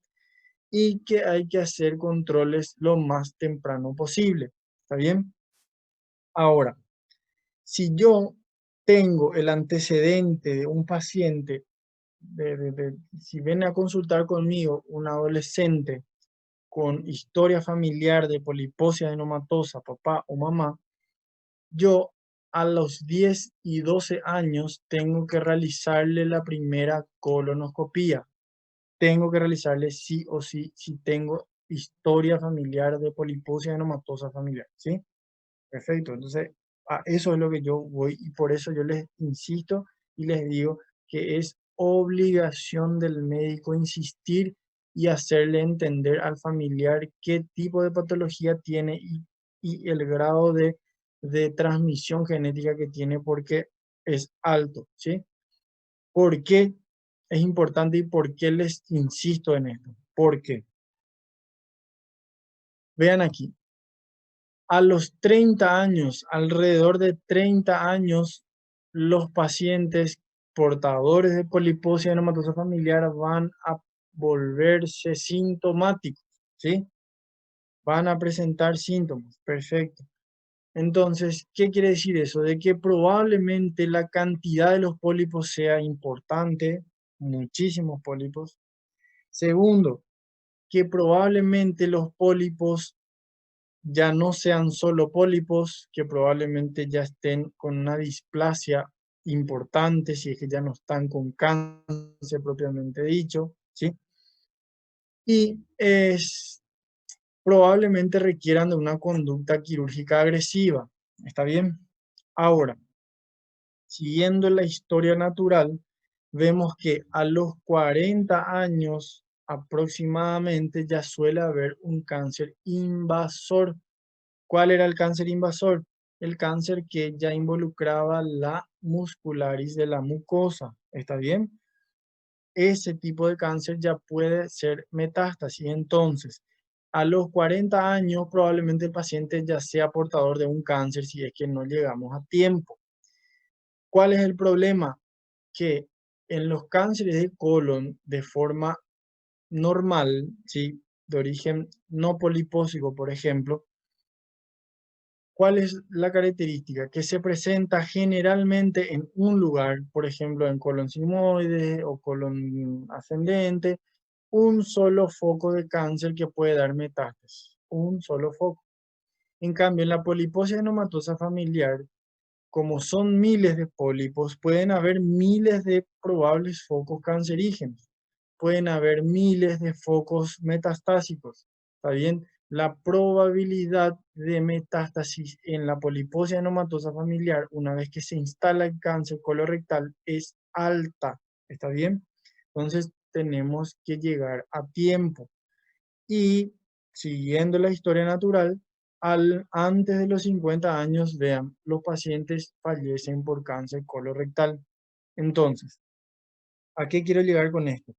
Y que hay que hacer controles lo más temprano posible, ¿está bien? Ahora, si yo tengo el antecedente de un paciente si viene a consultar conmigo un adolescente con historia familiar de poliposis adenomatosa, papá o mamá, yo a los 10 y 12 años tengo que realizarle la primera colonoscopía. Tengo que realizarle sí o sí si tengo historia familiar de poliposis adenomatosa familiar, ¿sí? Perfecto, entonces a eso es lo que yo voy y por eso yo les insisto y les digo que es obligación del médico insistir y hacerle entender al familiar qué tipo de patología tiene y el grado de transmisión genética que tiene porque es alto, ¿sí? ¿Por qué es importante y por qué les insisto en esto? Porque, vean aquí, a los 30 años, alrededor de 30 años, los pacientes portadores de poliposis adenomatosa familiar van a volverse sintomáticos, ¿sí? Van a presentar síntomas, perfecto. Entonces, ¿qué quiere decir eso? De que probablemente la cantidad de los pólipos sea importante, muchísimos pólipos. Segundo, que probablemente los pólipos ya no sean solo pólipos, que probablemente ya estén con una displasia importante, si es que ya no están con cáncer propiamente dicho, ¿sí? Y probablemente requieran de una conducta quirúrgica agresiva, ¿está bien? Ahora, siguiendo la historia natural, vemos que a los 40 años aproximadamente ya suele haber un cáncer invasor. ¿Cuál era el cáncer invasor? El cáncer que ya involucraba la muscularis de la mucosa. ¿Está bien? Ese tipo de cáncer ya puede ser metástasis. Entonces, a los 40 años probablemente el paciente ya sea portador de un cáncer si es que no llegamos a tiempo. ¿Cuál es el problema? Que en los cánceres de colon de forma normal, ¿sí? De origen no polipósico, por ejemplo, ¿cuál es la característica? Que se presenta generalmente en un lugar, por ejemplo, en colon sigmoide o colon ascendente, un solo foco de cáncer que puede dar metástasis, un solo foco. En cambio, en la poliposis adenomatosa familiar, como son miles de pólipos, pueden haber miles de probables focos cancerígenos, pueden haber miles de focos metastásicos, ¿está bien? La probabilidad de metástasis en la poliposia adenomatosa familiar, una vez que se instala el cáncer colorectal, es alta, ¿está bien? Entonces tenemos que llegar a tiempo. Y siguiendo la historia natural, antes de los 50 años, vean, los pacientes fallecen por cáncer colorectal. Entonces, ¿a qué quiero llegar con esto?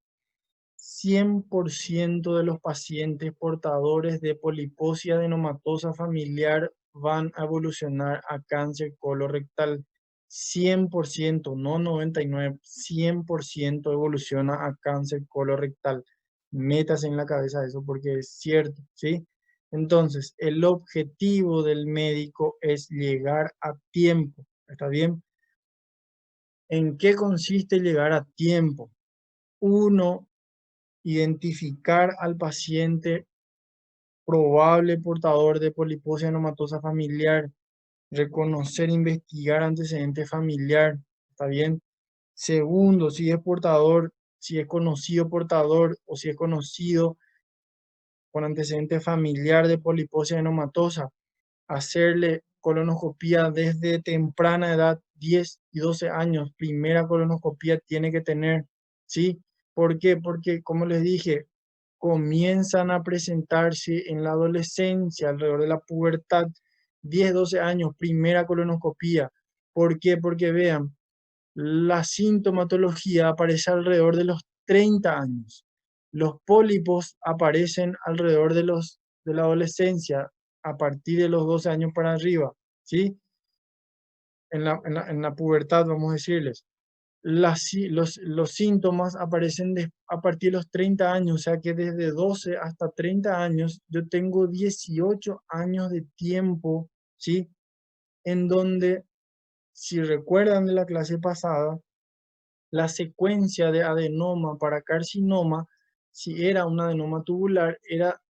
100% de los pacientes portadores de poliposia adenomatosa familiar van a evolucionar a cáncer colorectal. 100%, no 99, 100% evoluciona a cáncer colorectal. Métase en la cabeza eso porque es cierto, ¿sí? Entonces, el objetivo del médico es llegar a tiempo, ¿está bien? ¿En qué consiste llegar a tiempo? Uno, identificar al paciente probable portador de poliposia adenomatosa familiar, reconocer, investigar antecedente familiar, ¿está bien? Segundo, si es portador, si es conocido portador o si es conocido con antecedente familiar de poliposia adenomatosa, hacerle colonoscopía desde temprana edad, 10 y 12 años, primera colonoscopía tiene que tener, ¿sí? ¿Por qué? Porque, como les dije, comienzan a presentarse en la adolescencia, alrededor de la pubertad, 10, 12 años, primera colonoscopía. ¿Por qué? Porque vean, la sintomatología aparece alrededor de los 30 años. Los pólipos aparecen alrededor de la adolescencia, a partir de los 12 años para arriba, ¿sí? En la pubertad, vamos a decirles. Los síntomas aparecen a partir de los 30 años, o sea que desde 12 hasta 30 años yo tengo 18 años de tiempo, ¿sí? En donde, si recuerdan de la clase pasada, la secuencia de adenoma para carcinoma, si era un adenoma tubular, era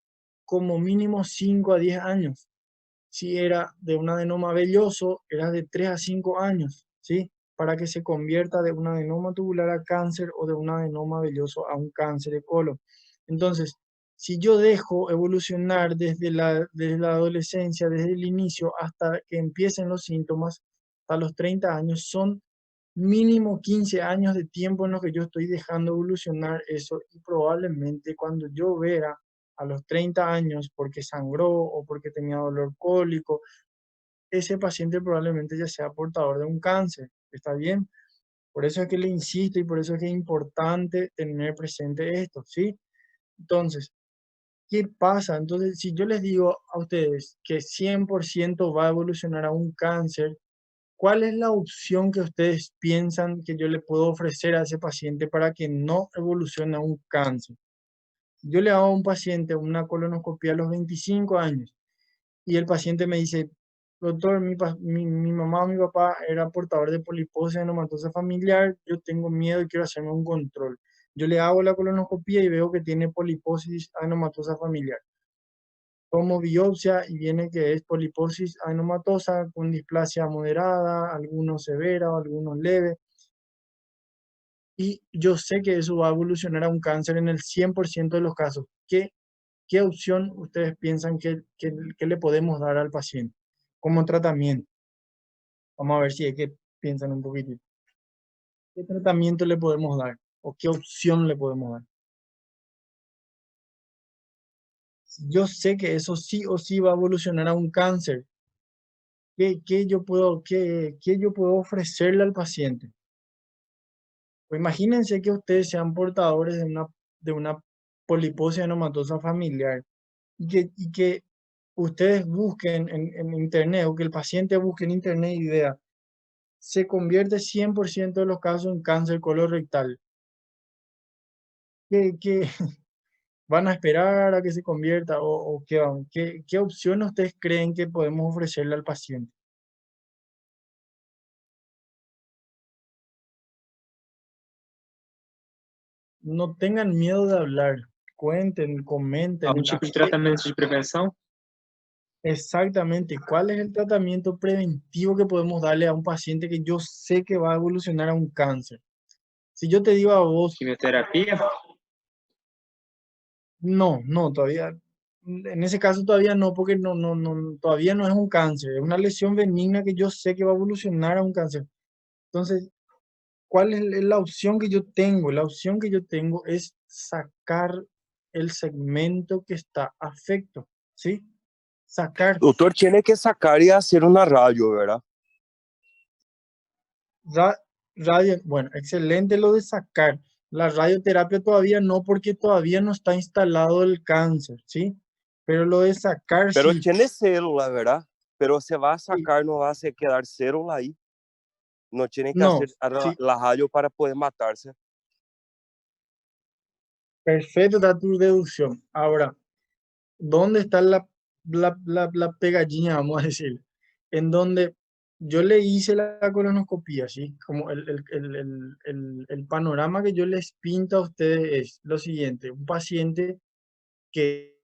como mínimo 5 a 10 años. Si era de un adenoma velloso, era de 3 a 5 años, ¿sí? Para que se convierta de un adenoma tubular a cáncer o de un adenoma velloso a un cáncer de colon. Entonces, si yo dejo evolucionar desde la adolescencia, desde el inicio hasta que empiecen los síntomas, hasta los 30 años, son mínimo 15 años de tiempo en los que yo estoy dejando evolucionar eso y probablemente cuando yo vea a los 30 años porque sangró o porque tenía dolor cólico, ese paciente probablemente ya sea portador de un cáncer. ¿Está bien? Por eso es que le insisto y por eso es que es importante tener presente esto, ¿sí? Entonces, ¿qué pasa? Entonces, si yo les digo a ustedes que 100% va a evolucionar a un cáncer, ¿cuál es la opción que ustedes piensan que yo le puedo ofrecer a ese paciente para que no evolucione a un cáncer? Yo le hago a un paciente una colonoscopia a los 25 años y el paciente me dice, doctor, mi mamá o mi papá era portador de poliposis adenomatosa familiar, yo tengo miedo y quiero hacerme un control. Yo le hago la colonoscopia y veo que tiene poliposis adenomatosa familiar. Tomo biopsia y viene que es poliposis adenomatosa con displasia moderada, algunos severa, algunos leve. Y yo sé que eso va a evolucionar a un cáncer en el 100% de los casos. ¿Qué opción ustedes piensan que le podemos dar al paciente como tratamiento? Vamos a ver si es que piensan un poquitito. ¿Qué tratamiento le podemos dar? ¿O qué opción le podemos dar? Yo sé que eso sí o sí va a evolucionar a un cáncer. ¿Qué yo puedo ofrecerle al paciente? Pues imagínense que ustedes sean portadores de una poliposia adenomatosa familiar y que ustedes busquen en internet o que el paciente busque en internet y vea, se convierte 100% de los casos en cáncer colorectal. ¿Qué van a esperar a que se convierta o qué opciones ustedes creen que podemos ofrecerle al paciente? No tengan miedo de hablar, cuenten, comenten. Algum tipo de tratamento de prevenção? Exactamente. ¿Cuál es el tratamiento preventivo que podemos darle a un paciente que yo sé que va a evolucionar a un cáncer? Si yo te digo a vos, Quimioterapia. no, no, todavía, en ese caso todavía no, porque todavía no es un cáncer, es una lesión benigna que yo sé que va a evolucionar a un cáncer. Entonces, ¿cuál es la opción que yo tengo? La opción que yo tengo es sacar el segmento que está afecto, ¿sí? Sacar. Doctor, tiene que sacar y hacer una radio, ¿verdad? Ra- Radio, bueno, excelente lo de sacar. La radioterapia todavía no, porque todavía no está instalado el cáncer, ¿sí? Pero lo de sacar Pero sí. tiene célula, ¿verdad? Pero se va a Sí. sacar, no va a quedar célula ahí. No tiene que No, hacer la, sí, la radio para poder matarse. perfecto está tu deducción. Ahora, ¿dónde está la pegallina, vamos a decir? En donde yo le hice la colonoscopia, ¿sí? Como el panorama que yo les pinto a ustedes es lo siguiente: un paciente que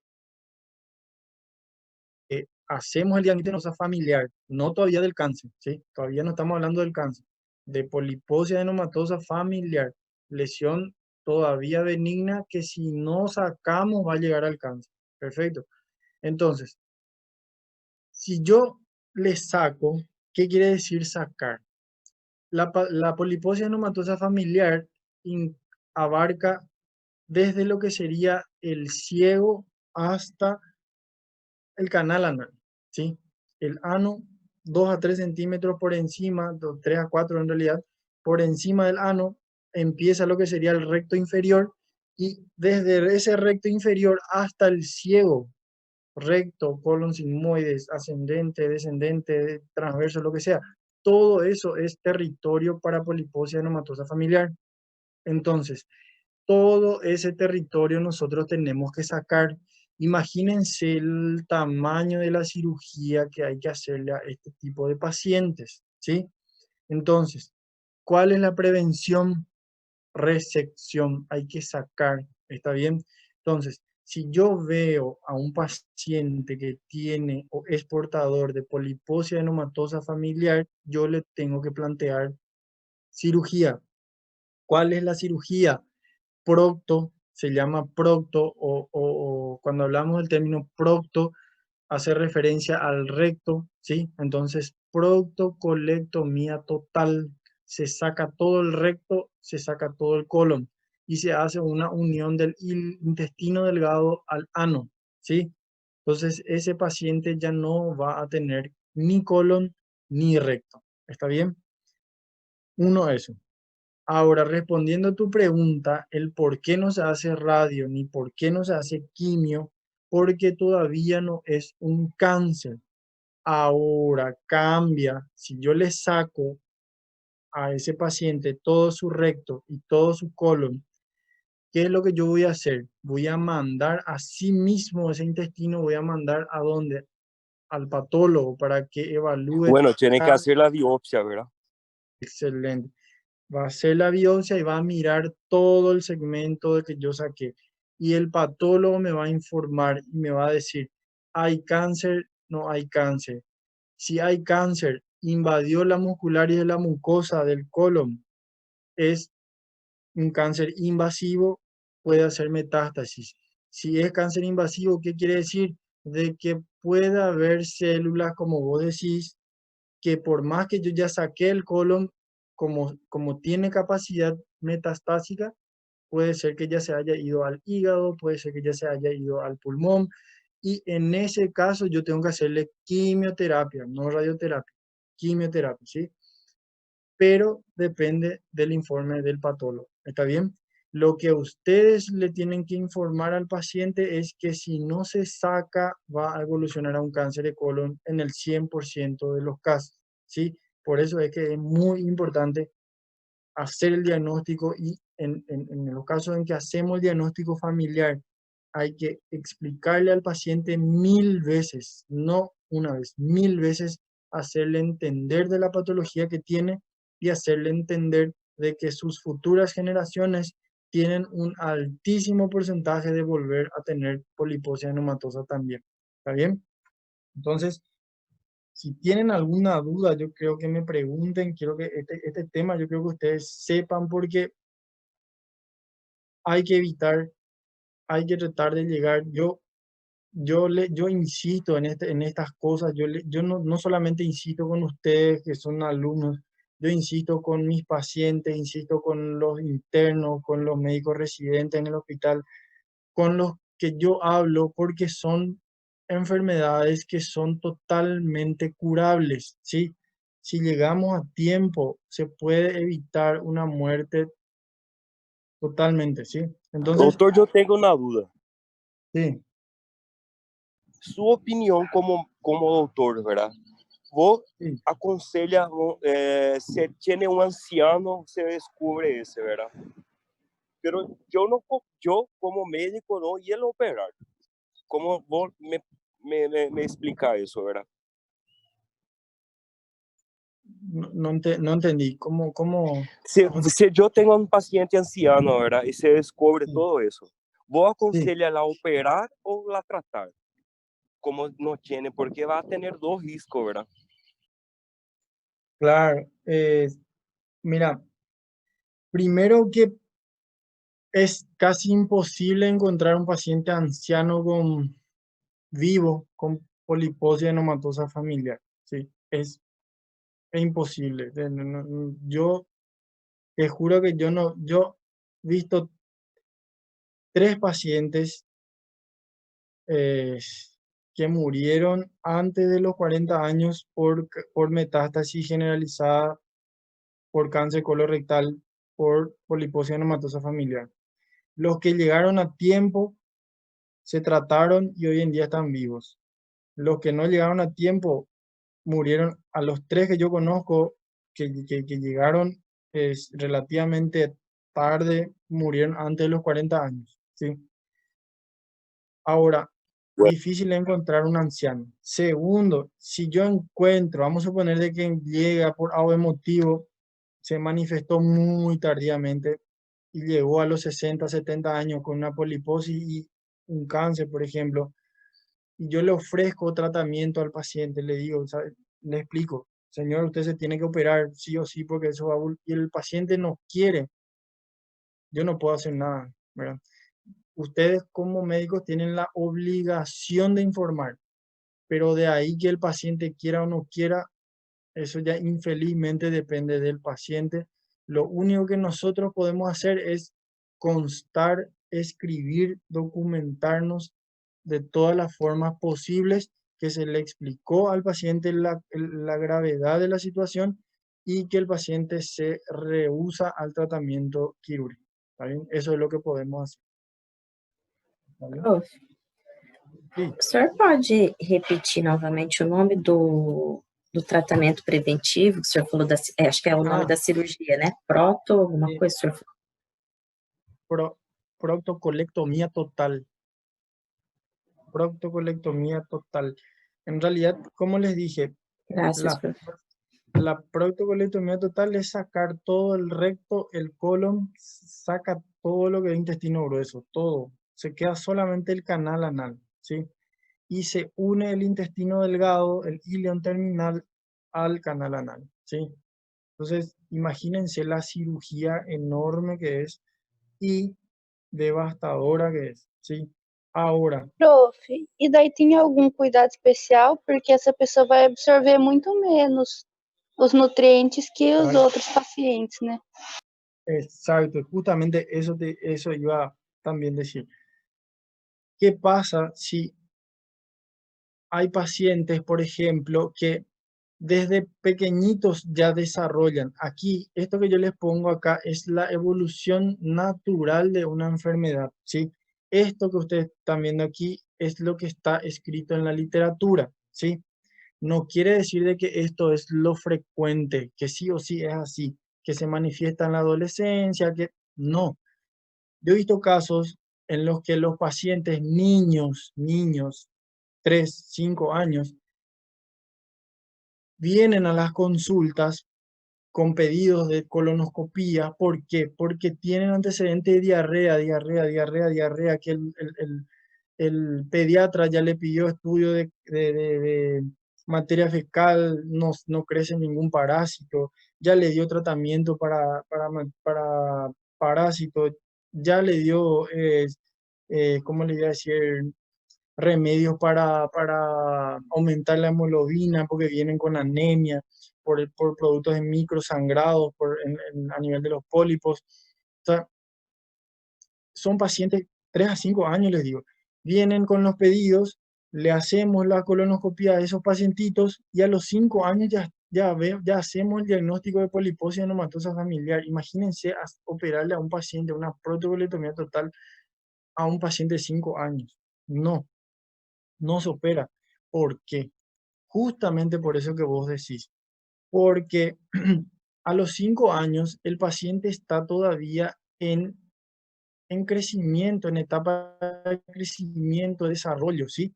hacemos el diagnóstico familiar, no todavía del cáncer, ¿sí? Todavía no estamos hablando del cáncer, de poliposis adenomatosa familiar, lesión todavía benigna que si no sacamos va a llegar al cáncer. Perfecto. Entonces, si yo le saco, ¿qué quiere decir sacar? La poliposis adenomatosa familiar abarca desde lo que sería el ciego hasta el canal anal, ¿sí? El ano, 2 a 3 centímetros por encima, 3 a 4 en realidad, por encima del ano, empieza lo que sería el recto inferior, y desde ese recto inferior hasta el ciego, recto, colon sigmoides, ascendente, descendente, transverso, lo que sea, todo eso es territorio para poliposis adenomatosa familiar. Entonces, todo ese territorio nosotros tenemos que sacar. Imagínense el tamaño de la cirugía que hay que hacerle a este tipo de pacientes, ¿sí? Entonces, ¿cuál es la prevención? Resección, hay que sacar, ¿está bien? Entonces, si yo veo a un paciente que tiene o es portador de poliposis adenomatosa familiar, yo le tengo que plantear cirugía. ¿Cuál es la cirugía? Procto, se llama procto, o cuando hablamos del término procto, hace referencia al recto, ¿sí? Entonces, proctocolectomía total, se saca todo el recto, se saca todo el colon y se hace una unión del intestino delgado al ano, ¿sí? Entonces, ese paciente ya no va a tener ni colon ni recto, ¿está bien? Uno, eso. Ahora, respondiendo a tu pregunta, el por qué no se hace radio ni por qué no se hace quimio, porque todavía no es un cáncer. Ahora cambia, si yo le saco a ese paciente todo su recto y todo su colon, ¿qué es lo que yo voy a hacer? Voy a mandar a sí mismo ese intestino, voy a mandar a dónde? Al patólogo para que evalúe. Bueno, tiene que cada- hacer la biopsia, ¿verdad? Excelente. Va a hacer la biopsia y va a mirar todo el segmento de que yo saqué. Y el patólogo me va a informar y me va a decir, ¿hay cáncer? No hay cáncer. Si hay cáncer, invadió la muscularis de la mucosa del colon, es un cáncer invasivo, puede hacer metástasis. Si es cáncer invasivo, ¿qué quiere decir? De que puede haber células, como vos decís, que por más que yo ya saqué el colon, como tiene capacidad metastásica, puede ser que ya se haya ido al hígado, puede ser que ya se haya ido al pulmón, y en ese caso yo tengo que hacerle quimioterapia, no radioterapia, quimioterapia, ¿sí? Pero depende del informe del patólogo, ¿está bien? Lo que ustedes le tienen que informar al paciente es que si no se saca, va a evolucionar a un cáncer de colon en el 100% de los casos, ¿sí? Por eso es que es muy importante hacer el diagnóstico, y en los casos en que hacemos el diagnóstico familiar, hay que explicarle al paciente 1000 veces, no una vez, 1000 veces, hacerle entender de la patología que tiene y hacerle entender de que sus futuras generaciones tienen un altísimo porcentaje de volver a tener poliposis adenomatosa también. ¿Está bien? Entonces, si tienen alguna duda, yo creo que me pregunten, quiero que este tema, yo creo que ustedes sepan porque hay que evitar, hay que tratar de llegar. Yo insisto en estas cosas, yo no solamente insisto con ustedes que son alumnos, yo insisto con mis pacientes, insisto con los internos, con los médicos residentes en el hospital, con los que yo hablo, porque son enfermedades que son totalmente curables, ¿sí? Si llegamos a tiempo, se puede evitar una muerte totalmente, ¿sí? Entonces, Doutor, eu tenho uma dúvida. sí, Sua opinião como doutor, ¿verdad? Vos sí. aconselha, se tiene um anciano, se descubre esse, ¿verdad? Pero yo como médico no y el operar. ¿Cómo vos me explica eso, verdad? No entendí. ¿Cómo? Se yo tengo un paciente anciano, ¿verdad? Y se descubre Sí, todo eso, ¿vos sí, aconseja la operar o la tratar? Como no tiene, porque va a tener dos riscos, ¿verdad? claro. Mira, primero que es casi imposible encontrar un paciente anciano vivo con poliposia enematosa familiar. Sí, es imposible. Yo te juro que yo he visto 3 pacientes eh, que murieron antes de los 40 años por metástasis generalizada, por cáncer colorectal, por poliposia enematosa familiar. Los que llegaron a tiempo se trataron y hoy en día están vivos. Los que no llegaron a tiempo murieron. A los 3 que yo conozco que llegaron relativamente tarde, murieron antes de los 40 años. ¿Sí? Ahora, Bueno, difícil encontrar un anciano. Segundo, si yo encuentro, vamos a suponer de que llega por algo emotivo, se manifestó muy tardíamente y llegó a los 60, 70 años con una poliposis y un cáncer, por ejemplo, y yo le ofrezco tratamiento al paciente, le digo, ¿sabe? Le explico, señor, usted se tiene que operar sí o sí porque eso va y el paciente no quiere, yo no puedo hacer nada, ¿verdad? Ustedes como médicos tienen la obligación de informar, pero de ahí que el paciente quiera o no quiera, eso ya infelizmente depende del paciente. Lo único que nosotros podemos hacer es constar, escribir, documentarnos de todas las formas posibles que se le explicó al paciente la gravedad de la situación y que el paciente se rehúsa al tratamiento quirúrgico. ¿Está bien? Eso es lo que podemos hacer. ¿Está bien? Prof, Sí, o senhor pode repetir novamente o nome do tratamento preventivo, que o senhor falou acho que é o nome ah, da cirurgia, né? Proto, alguma sí. coisa, o senhor falou. Proctocolectomía total. Proctocolectomía total. En realidad, como les dije, Graças, la, prof. la proctocolectomía total es sacar todo el recto, el colon, saca todo lo que es intestino grueso, todo. Se queda solamente el canal anal, ¿sí? Y se une el intestino delgado, el ileón terminal, al canal anal, ¿sí? Entonces, imagínense la cirugía enorme que es y devastadora que es, ¿sí? Ahora, Prof, e daí tem algum cuidado especial? Porque essa pessoa vai absorver muito menos os nutrientes que os exacto, outros pacientes, né? exacto, justamente eso iba también a decir. ¿Qué pasa si hay pacientes, por ejemplo, que desde pequeñitos ya desarrollan? Aquí, esto que yo les pongo acá es la evolución natural de una enfermedad, ¿sí? Esto que ustedes están viendo aquí es lo que está escrito en la literatura, ¿sí? No quiere decir de que esto es lo frecuente, que sí o sí es así, que se manifiesta en la adolescencia, que no. Yo he visto casos en los que los pacientes, niños, 3 5 años, vienen a las consultas con pedidos de colonoscopía. ¿Por qué? Porque tienen antecedentes de diarrea, que el pediatra ya le pidió estudio de materia fecal, no crece ningún parásito, ya le dio tratamiento para parásitos, ya le dio, ¿cómo le voy a decir? Remedios para aumentar la hemoglobina porque vienen con anemia, por productos de microsangrados, a nivel de los pólipos. O sea, son pacientes 3 a 5 años, les digo. Vienen con los pedidos, le hacemos la colonoscopia a esos pacientitos y a los 5 años ya hacemos el diagnóstico de poliposis anomatosa familiar. Imagínense operarle a un paciente una protocolectomía total a un paciente de 5 años. No se opera. ¿Por qué? Justamente por eso que vos decís. Porque a los 5 años el paciente está todavía en crecimiento, en etapa de crecimiento, desarrollo, ¿sí?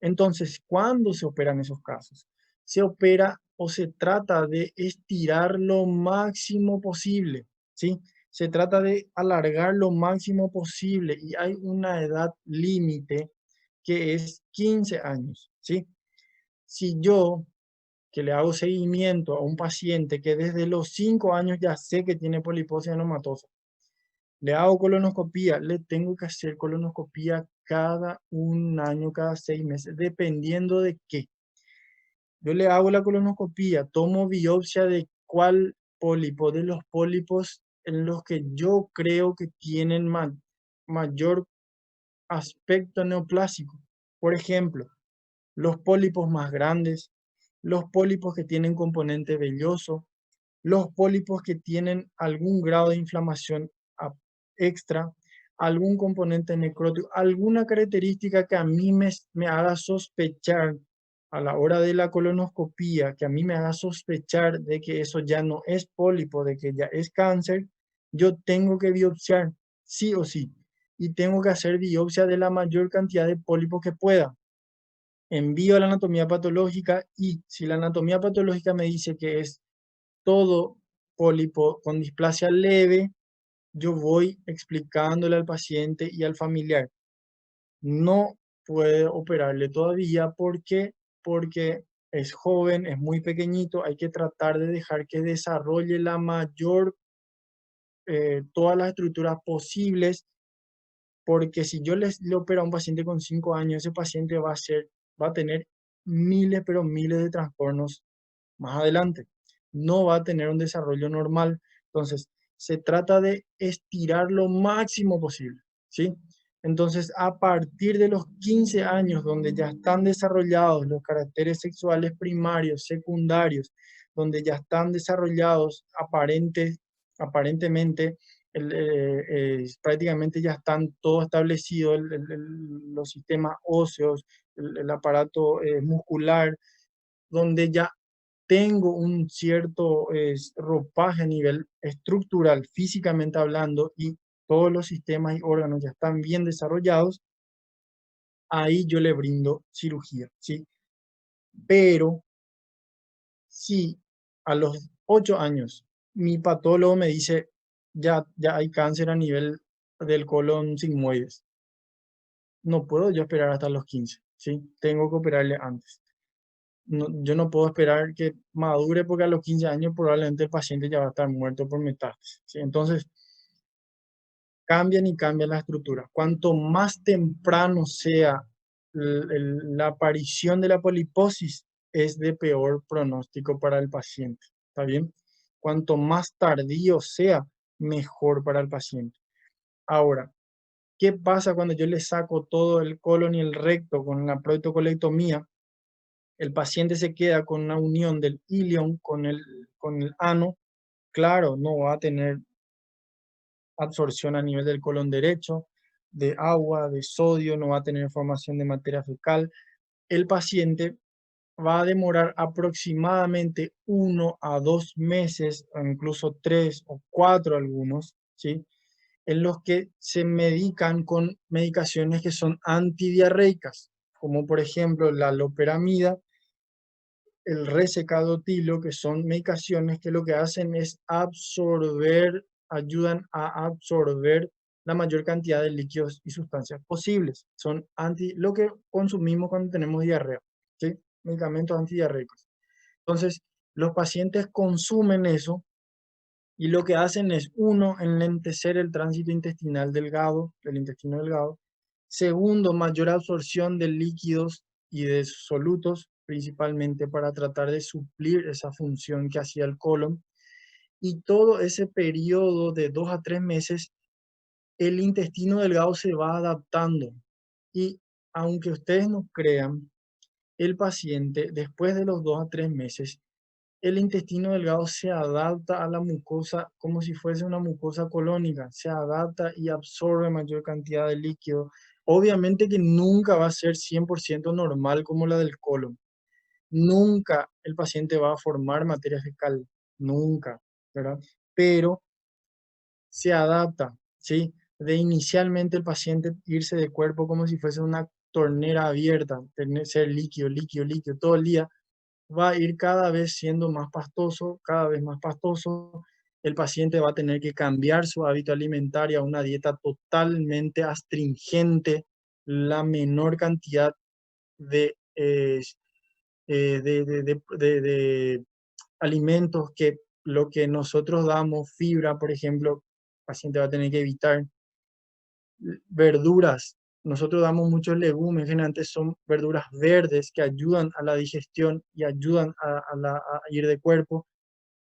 Entonces, ¿cuándo se operan esos casos? Se opera o se trata de estirar lo máximo posible, ¿sí? Se trata de alargar lo máximo posible y hay una edad límite que es 15 años, ¿sí? Si yo, que le hago seguimiento a un paciente que desde los 5 años ya sé que tiene poliposis anomatosa, le hago colonoscopía, le tengo que hacer colonoscopía cada un año, cada 6 meses, dependiendo de qué. Yo le hago la colonoscopía, tomo biopsia de cuál pólipo, de los pólipos en los que yo creo que tienen mayor aspecto neoplásico. Por ejemplo, los pólipos más grandes, los pólipos que tienen componente velloso, los pólipos que tienen algún grado de inflamación extra, algún componente necrótico, alguna característica que a mí me haga sospechar a la hora de la colonoscopía, que a mí me haga sospechar de que eso ya no es pólipo, de que ya es cáncer, yo tengo que biopsiar, sí o sí, y tengo que hacer biopsia de la mayor cantidad de pólipos que pueda. Envío a la anatomía patológica y si la anatomía patológica me dice que es todo pólipo con displasia leve, yo voy explicándole al paciente y al familiar. No puede operarle todavía porque es joven, es muy pequeñito, hay que tratar de dejar que desarrolle todas las estructuras posibles, porque si yo le opero a un paciente con 5 años, ese paciente va a tener miles, pero miles de trastornos más adelante. No va a tener un desarrollo normal. Entonces, se trata de estirar lo máximo posible, ¿sí? Entonces, a partir de los 15 años, donde ya están desarrollados los caracteres sexuales primarios, secundarios, donde ya están desarrollados aparentemente, prácticamente ya están todo establecido, los sistemas óseos, el aparato muscular, donde ya tengo un cierto ropaje a nivel estructural, físicamente hablando, y todos los sistemas y órganos ya están bien desarrollados, ahí yo le brindo cirugía, ¿sí? Pero si a los 8 años mi patólogo me dice, ya hay cáncer a nivel del colon sigmoides, no puedo yo esperar hasta los 15, ¿sí? Tengo que operarle antes. Yo no puedo esperar que madure porque a los 15 años probablemente el paciente ya va a estar muerto por metástasis, ¿sí? Entonces, cambian y cambian la estructura. Cuanto más temprano sea la aparición de la poliposis, es de peor pronóstico para el paciente. ¿Está bien? Cuanto más tardío sea, mejor para el paciente. Ahora, ¿qué pasa cuando yo le saco todo el colon y el recto con la protocolectomía? El paciente se queda con una unión del ilion con el ano. Claro, no va a tener absorción a nivel del colon derecho, de agua, de sodio, no va a tener formación de materia fecal. El paciente va a demorar aproximadamente 1 a 2 meses, o incluso 3 o 4 algunos, ¿sí? En los que se medican con medicaciones que son antidiarreicas, como por ejemplo la loperamida, el resecadotilo, que son medicaciones que lo que hacen es ayudan a absorber la mayor cantidad de líquidos y sustancias posibles. Son lo que consumimos cuando tenemos diarrea, ¿sí? Medicamentos antidiarreicos. Entonces, los pacientes consumen eso y lo que hacen es, uno, enlentecer el tránsito intestinal delgado, del intestino delgado. Segundo, mayor absorción de líquidos y de solutos, principalmente para tratar de suplir esa función que hacía el colon. Y todo ese periodo de 2 a 3 meses, el intestino delgado se va adaptando. Y aunque ustedes no crean, el paciente, después de los 2 a 3 meses, el intestino delgado se adapta a la mucosa como si fuese una mucosa colónica, se adapta y absorbe mayor cantidad de líquido. Obviamente que nunca va a ser 100% normal como la del colon. Nunca el paciente va a formar materia fecal, nunca, ¿verdad? Pero se adapta, ¿sí? De inicialmente el paciente irse de cuerpo como si fuese una tornera abierta, tener, ser líquido, líquido, líquido todo el día, va a ir cada vez siendo más pastoso, cada vez más pastoso. El paciente va a tener que cambiar su hábito alimentario a una dieta totalmente astringente, la menor cantidad de, de alimentos que lo que nosotros damos, fibra, por ejemplo, el paciente va a tener que evitar verduras. Nosotros damos muchos legumes, generalmente son verduras verdes que ayudan a la digestión y ayudan a ir de cuerpo.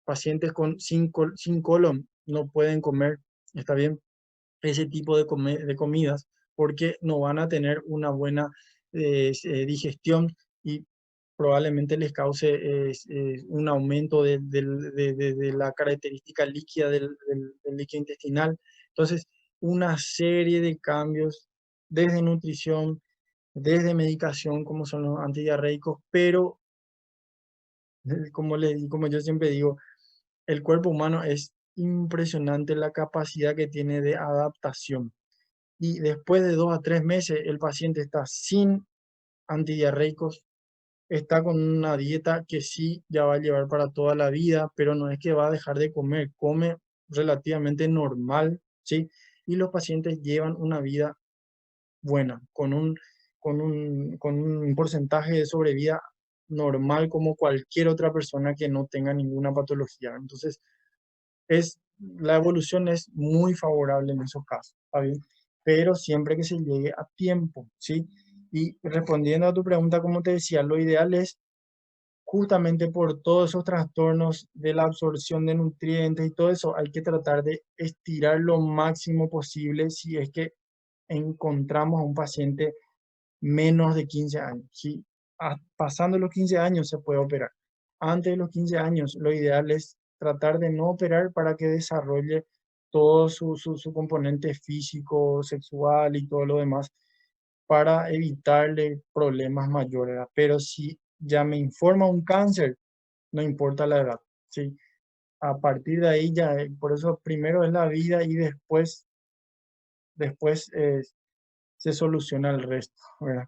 Pacientes sin colon no pueden comer, está bien, ese tipo de comidas porque no van a tener una buena digestión y probablemente les cause un aumento de la característica líquida del líquido intestinal. Entonces, una serie de cambios desde nutrición, desde medicación, como son los antidiarreicos, pero como yo siempre digo, el cuerpo humano es impresionante la capacidad que tiene de adaptación. Y después de 2 a 3 meses, el paciente está sin antidiarreicos, está con una dieta que sí ya va a llevar para toda la vida, pero no es que va a dejar de comer, come relativamente normal, ¿sí? Y los pacientes llevan una vida buena, con un porcentaje de sobrevida normal como cualquier otra persona que no tenga ninguna patología. Entonces, la evolución es muy favorable en esos casos, ¿está bien? Pero siempre que se llegue a tiempo, ¿sí? Y respondiendo a tu pregunta, como te decía, lo ideal es justamente por todos esos trastornos de la absorción de nutrientes y todo eso, hay que tratar de estirar lo máximo posible si es que encontramos a un paciente menos de 15 años. Si pasando los 15 años se puede operar. Antes de los 15 años, lo ideal es tratar de no operar para que desarrolle todo su componente físico, sexual y todo lo demás para evitarle problemas mayores, ¿verdad? Pero si ya me informa un cáncer, no importa la edad, ¿sí? A partir de ahí ya, por eso primero es la vida y después se soluciona el resto, ¿verdad?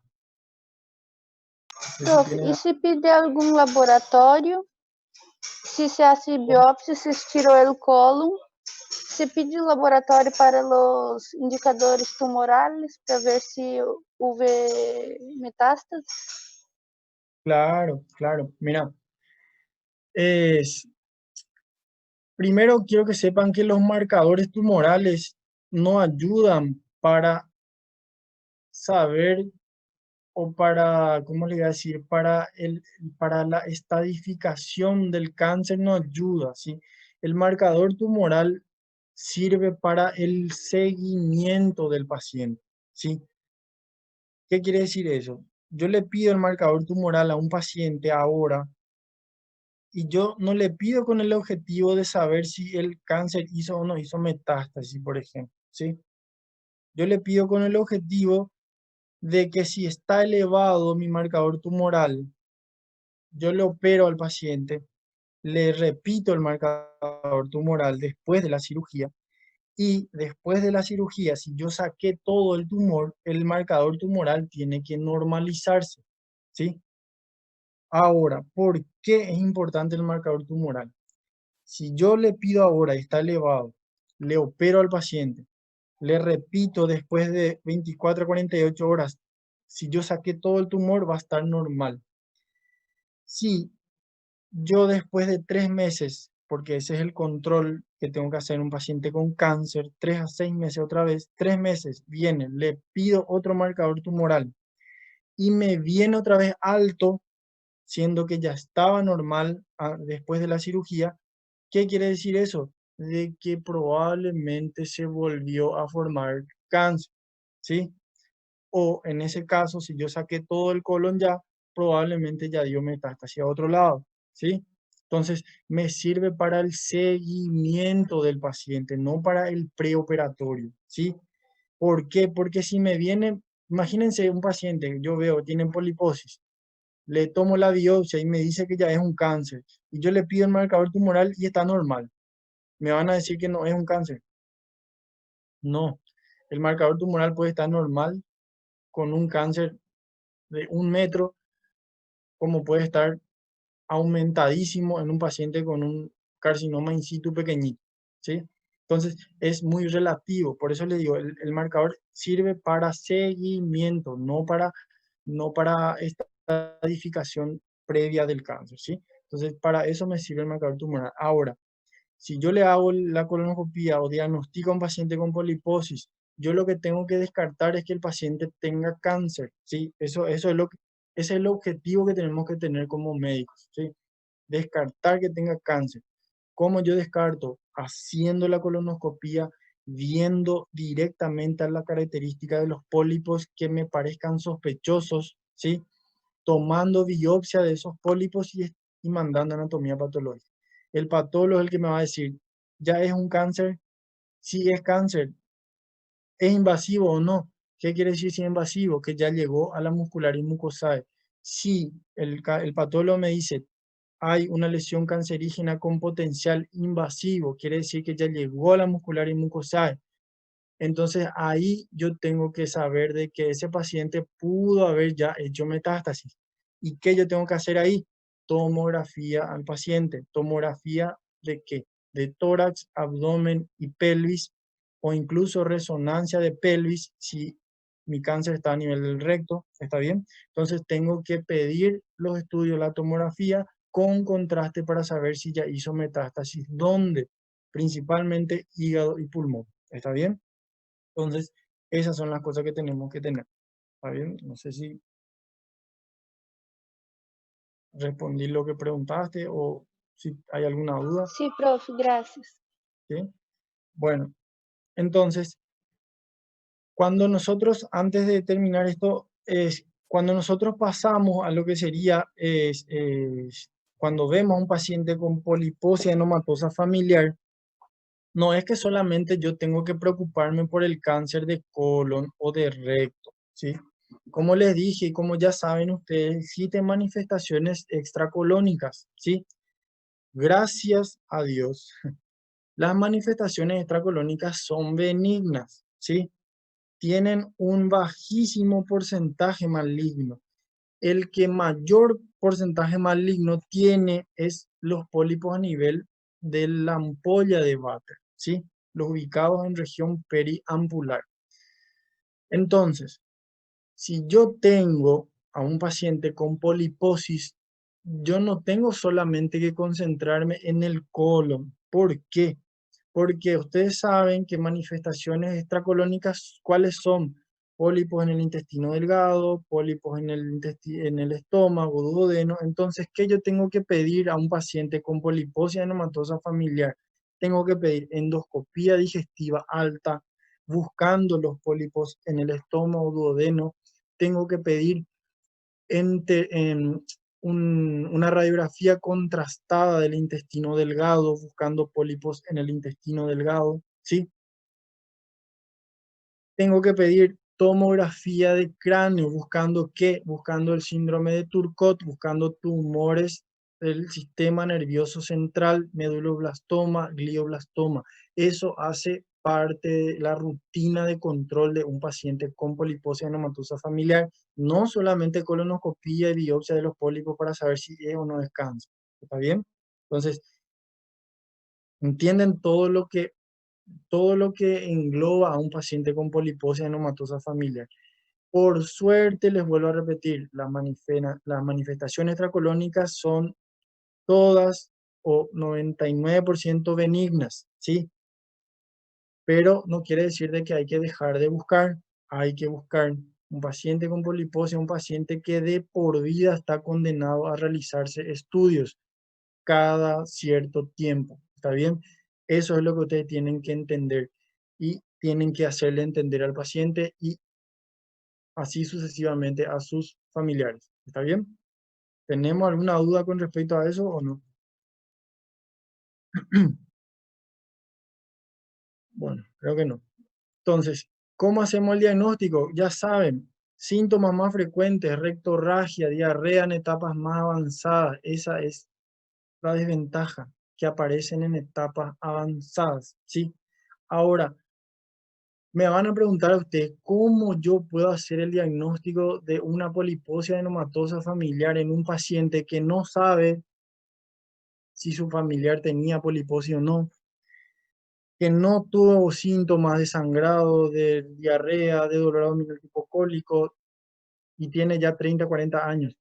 No sé si Prof, tiene- e se pedir algum laboratório, se hace biópsia, se tirou el cólon, se pedir laboratório para os indicadores tumorales para ver se houve metástases? Claro, claro. Mira, primero quiero que sepan que los marcadores tumorales no ayudan para saber o para, ¿cómo le voy a decir? Para la estadificación del cáncer no ayuda, ¿sí? El marcador tumoral sirve para el seguimiento del paciente, ¿sí? ¿Qué quiere decir eso? Yo le pido el marcador tumoral a un paciente ahora y yo no le pido con el objetivo de saber si el cáncer hizo o no hizo metástasis, por ejemplo, ¿sí? Yo le pido con el objetivo de que si está elevado mi marcador tumoral, yo le opero al paciente, le repito el marcador tumoral después de la cirugía y después de la cirugía, si yo saqué todo el tumor, el marcador tumoral tiene que normalizarse, ¿sí? Ahora, ¿por qué es importante el marcador tumoral? Si yo le pido ahora y está elevado, le opero al paciente, Le repito, después de 24 a 48 horas, si yo saqué todo el tumor, va a estar normal. Si yo después de 3 meses, porque ese es el control que tengo que hacer en un paciente con cáncer, 3 a 6 meses otra vez, 3 meses, viene, le pido otro marcador tumoral y me viene otra vez alto, siendo que ya estaba normal después de la cirugía. ¿Qué quiere decir eso? De que probablemente se volvió a formar cáncer, ¿sí? O en ese caso, si yo saqué todo el colon ya, probablemente ya dio metástasis a otro lado, ¿sí? Entonces, me sirve para el seguimiento del paciente, no para el preoperatorio, ¿sí? ¿Por qué? Porque si me viene, imagínense un paciente, yo veo, tiene poliposis, le tomo la biopsia y me dice que ya es un cáncer, y yo le pido el marcador tumoral y está normal. ¿Me van a decir que no es un cáncer? No, el marcador tumoral puede estar normal con un cáncer de 1 metro, como puede estar aumentadísimo en un paciente con un carcinoma in situ pequeñito, ¿sí? Entonces, es muy relativo. Por eso le digo, el marcador sirve para seguimiento, no para estadificación previa del cáncer, ¿sí? Entonces, para eso me sirve el marcador tumoral. Ahora, si yo le hago la colonoscopia o diagnostico a un paciente con poliposis, yo lo que tengo que descartar es que el paciente tenga cáncer, ¿sí? Eso es ese es el objetivo que tenemos que tener como médicos, ¿sí? Descartar que tenga cáncer. ¿Cómo yo descarto? Haciendo la colonoscopia, viendo directamente a la característica de los pólipos que me parezcan sospechosos, ¿sí? Tomando biopsia de esos pólipos y mandando anatomía patológica. El patólogo es el que me va a decir, ¿ya es un cáncer? Si es cáncer, ¿es invasivo o no? ¿Qué quiere decir si es invasivo? Que ya llegó a la muscular y mucosae. Si el patólogo me dice, hay una lesión cancerígena con potencial invasivo, quiere decir que ya llegó a la muscular y mucosae. Entonces ahí yo tengo que saber de que ese paciente pudo haber ya hecho metástasis. ¿Y qué yo tengo que hacer ahí? Tomografía al paciente. ¿Tomografía de qué? De tórax, abdomen y pelvis, o incluso resonancia de pelvis si mi cáncer está a nivel del recto, ¿está bien? Entonces tengo que pedir los estudios, la tomografía con contraste para saber si ya hizo metástasis. ¿Dónde? Principalmente hígado y pulmón, ¿está bien? Entonces, esas son las cosas que tenemos que tener. ¿Está bien? No sé si respondí lo que preguntaste o si hay alguna duda. Sí, profe, gracias. ¿Sí? Bueno, entonces, cuando nosotros, antes de terminar esto, cuando nosotros pasamos a lo que sería, cuando vemos a un paciente con poliposia enomatosa familiar, no es que solamente yo tengo que preocuparme por el cáncer de colon o de recto, ¿sí? Como les dije y como ya saben ustedes, existen manifestaciones extracolónicas, ¿sí? Gracias a Dios, las manifestaciones extracolónicas son benignas, ¿sí? Tienen un bajísimo porcentaje maligno. El que mayor porcentaje maligno tiene es los pólipos a nivel de la ampolla de Vater, ¿sí? Los ubicados en región periampular. Entonces, si yo tengo a un paciente con poliposis, yo no tengo solamente que concentrarme en el colon. ¿Por qué? Porque ustedes saben que manifestaciones extracolónicas, ¿cuáles son? Pólipos en el intestino delgado, pólipos en el estómago, duodeno. Entonces, ¿qué yo tengo que pedir a un paciente con poliposia enematosa familiar? Tengo que pedir endoscopía digestiva alta, buscando los pólipos en el estómago, duodeno. Tengo que pedir una radiografía contrastada del intestino delgado, buscando pólipos en el intestino delgado, ¿sí? Tengo que pedir tomografía de cráneo, buscando ¿qué? Buscando el síndrome de Turcot, buscando tumores del sistema nervioso central, meduloblastoma, glioblastoma. Eso hace parte de la rutina de control de un paciente con poliposia enematosa familiar, no solamente colonoscopia y biopsia de los pólipos para saber si es o no es cáncer. ¿Está bien? Entonces, ¿entienden todo lo que todo lo que engloba a un paciente con poliposia eneumatosa familiar. Por suerte, les vuelvo a repetir, las manifestaciones extracolónicas son todas o 99% benignas, ¿sí? Pero no quiere decir de que hay que dejar de buscar. Hay que buscar un paciente con poliposia, un paciente que de por vida está condenado a realizarse estudios cada cierto tiempo. ¿Está bien? Eso es lo que ustedes tienen que entender y tienen que hacerle entender al paciente y así sucesivamente a sus familiares. ¿Está bien? ¿Tenemos alguna duda con respecto a eso o no? Bueno, creo que no. Entonces, ¿cómo hacemos el diagnóstico? Ya saben, síntomas más frecuentes, rectorragia, diarrea en etapas más avanzadas. Esa es la desventaja, que aparecen en etapas avanzadas, ¿sí? Ahora, me van a preguntar a ustedes, ¿cómo yo puedo hacer el diagnóstico de una poliposia eneumatosa familiar en un paciente que no sabe si su familiar tenía poliposia o no, que no tuvo síntomas de sangrado, de diarrea, de dolor abdominal tipo cólico y tiene ya 30, 40 años?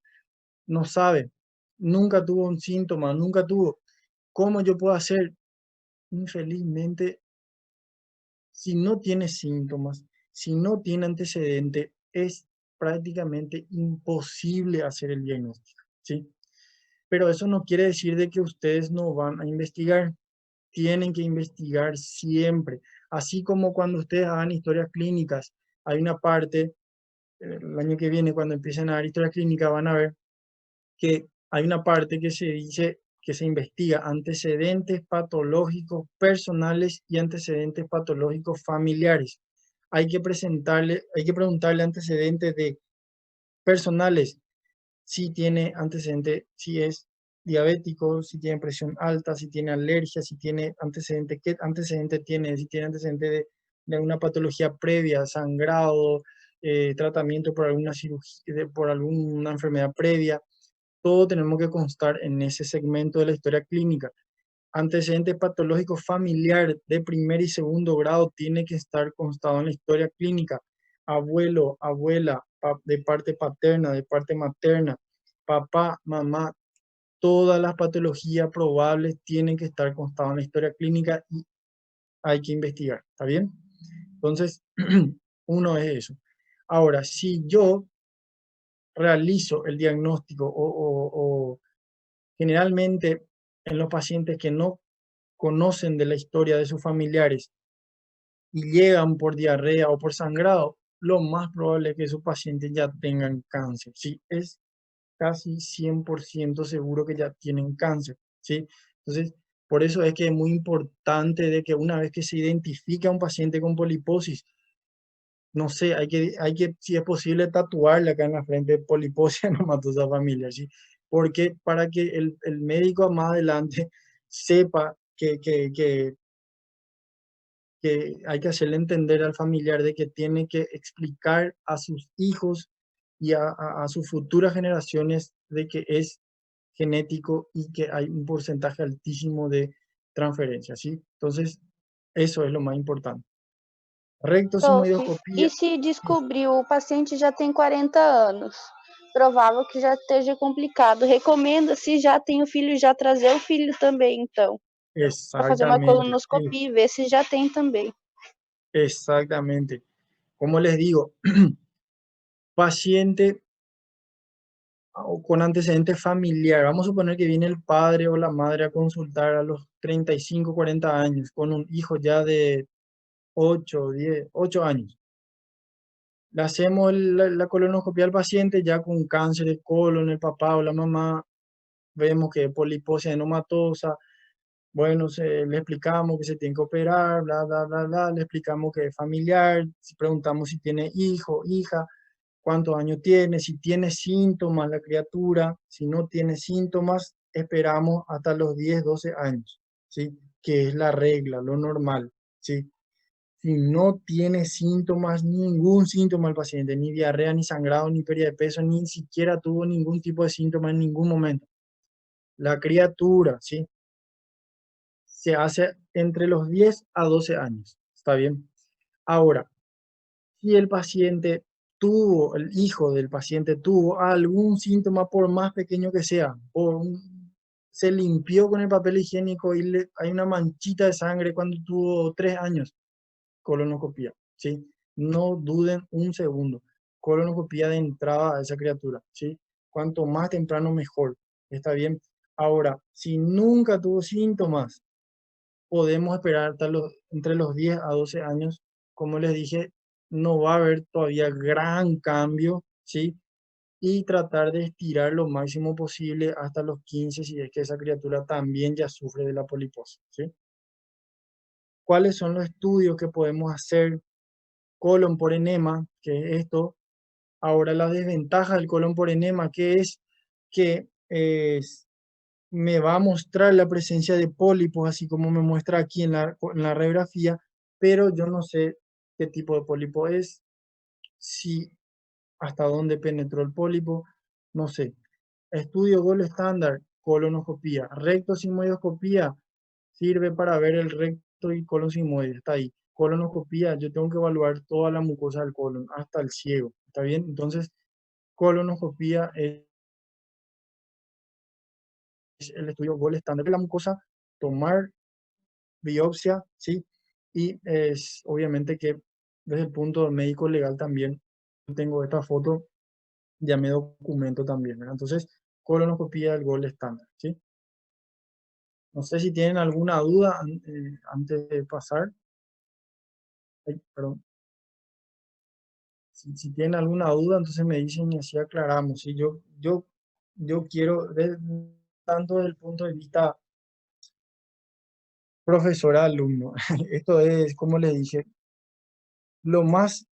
No sabe, nunca tuvo un síntoma, nunca tuvo. ¿Cómo yo puedo hacer? Infelizmente, si no tiene síntomas, si no tiene antecedente, es prácticamente imposible hacer el diagnóstico, ¿sí? Pero eso no quiere decir de que ustedes no van a investigar. Tienen que investigar siempre. Así como cuando ustedes hagan historias clínicas, hay una parte, el año que viene, cuando empiecen a dar historias clínicas, van a ver que hay una parte que se dice que se investiga antecedentes patológicos personales y antecedentes patológicos familiares. Hay que preguntarle antecedentes de personales, si tiene antecedente, si es diabético, si tiene presión alta, si tiene alergia, si tiene antecedente, qué antecedente tiene, si tiene antecedente de alguna patología previa, sangrado, tratamiento por alguna cirugía, por alguna enfermedad previa. Todo tenemos que constar en ese segmento de la historia clínica. Antecedente patológico familiar de primer y segundo grado tiene que estar constado en la historia clínica. Abuelo, abuela, de parte paterna, de parte materna, papá, mamá, todas las patologías probables tienen que estar constadas en la historia clínica y hay que investigar. ¿Está bien? Entonces, uno es eso. Ahora, si yo realizo el diagnóstico o generalmente en los pacientes que no conocen de la historia de sus familiares y llegan por diarrea o por sangrado, lo más probable es que sus pacientes ya tengan cáncer, ¿sí? Es casi 100% seguro que ya tienen cáncer, ¿sí? Entonces, por eso es que es muy importante de que una vez que se identifica un paciente con poliposis, no sé, hay que, si es posible, tatuarle acá en la frente poliposia eneumatosa familiar, ¿sí? Porque para que el médico más adelante sepa que hay que hacerle entender al familiar de que tiene que explicar a sus hijos y a sus futuras generaciones de que es genético y que hay un porcentaje altísimo de transferencia, ¿sí? Entonces, eso es lo más importante. Prof, Rectosigmoidoscopia. e se descobriu o paciente já tem 40 anos? Provável que já esteja complicado. Recomenda, se já tem o filho, já trazer o filho também, então, para fazer uma Exactamente, colonoscopia e ver se já tem também. exactamente. Como les digo, paciente o con antecedente familiar. Vamos a suponer que viene el padre o la madre a consultar a los 35, 40 años con un hijo ya de 8, 10, 8 años. Le hacemos la colonoscopia al paciente ya con cáncer de colon, el papá o la mamá. Vemos que poliposia eneumatosa. Bueno, le explicamos que se tiene que operar, bla, bla, bla, bla. Le explicamos que es familiar. Preguntamos si tiene hijo, hija, cuántos años tiene, si tiene síntomas la criatura. Si no tiene síntomas, esperamos hasta los 10, 12 años, ¿sí? Que es la regla, lo normal, ¿sí? Si no tiene síntomas, ningún síntoma el paciente, ni diarrea, ni sangrado, ni pérdida de peso, ni siquiera tuvo ningún tipo de síntoma en ningún momento. La criatura, ¿sí? se hace entre los 10 a 12 años. ¿Está bien? Ahora, si el paciente tuvo, el hijo del paciente tuvo algún síntoma, por más pequeño que sea, se limpió con el papel higiénico y hay una manchita de sangre cuando tuvo 3 años, colonoscopía, ¿sí? No duden un segundo. Colonoscopía de entrada a esa criatura, ¿sí? Cuanto más temprano mejor. ¿Está bien? Ahora, si nunca tuvo síntomas, podemos esperar hasta entre los 10 a 12 años. Como les dije, no va a haber todavía gran cambio, ¿sí? Y tratar de estirar lo máximo posible hasta los 15 si es que esa criatura también ya sufre de la poliposis, ¿sí? ¿Cuáles son los estudios que podemos hacer? Colon por enema, que es esto. Ahora, la desventaja del colon por enema, que es que me va a mostrar la presencia de pólipos, así como me muestra aquí en la radiografía, pero yo no sé qué tipo de pólipo es, si hasta dónde penetró el pólipo, no sé. Estudio gold estándar, colonoscopía. Rectosigmoidoscopía sirve para ver el recto y colon sigmoide, está ahí. Colonoscopía, yo tengo que evaluar toda la mucosa del colon, hasta el ciego, ¿está bien? Entonces, colonoscopía es el estudio gold estándar de la mucosa, tomar biopsia, ¿sí? Y es obviamente que desde el punto médico legal también tengo esta foto, ya me documento también, ¿verdad? Entonces, colonoscopía del gold estándar, ¿sí? No sé si tienen alguna duda antes de pasar. Ay, perdón. Si tienen alguna duda, entonces me dicen y así aclaramos, ¿sí? Yo quiero, tanto desde el punto de vista profesor-alumno, esto es, como les dije, lo más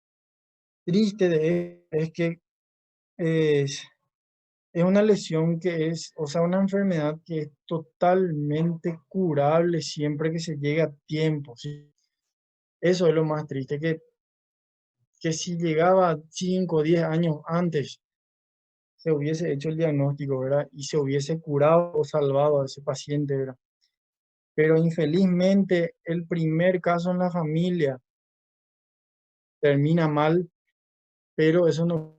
triste de esto es que es, es una lesión que es, o sea, una enfermedad que es totalmente curable siempre que se llegue a tiempo, ¿sí? Eso es lo más triste, que si llegaba 5 o 10 años antes, se hubiese hecho el diagnóstico, ¿verdad? Y se hubiese curado o salvado a ese paciente, ¿verdad? Pero infelizmente el primer caso en la familia termina mal, pero eso no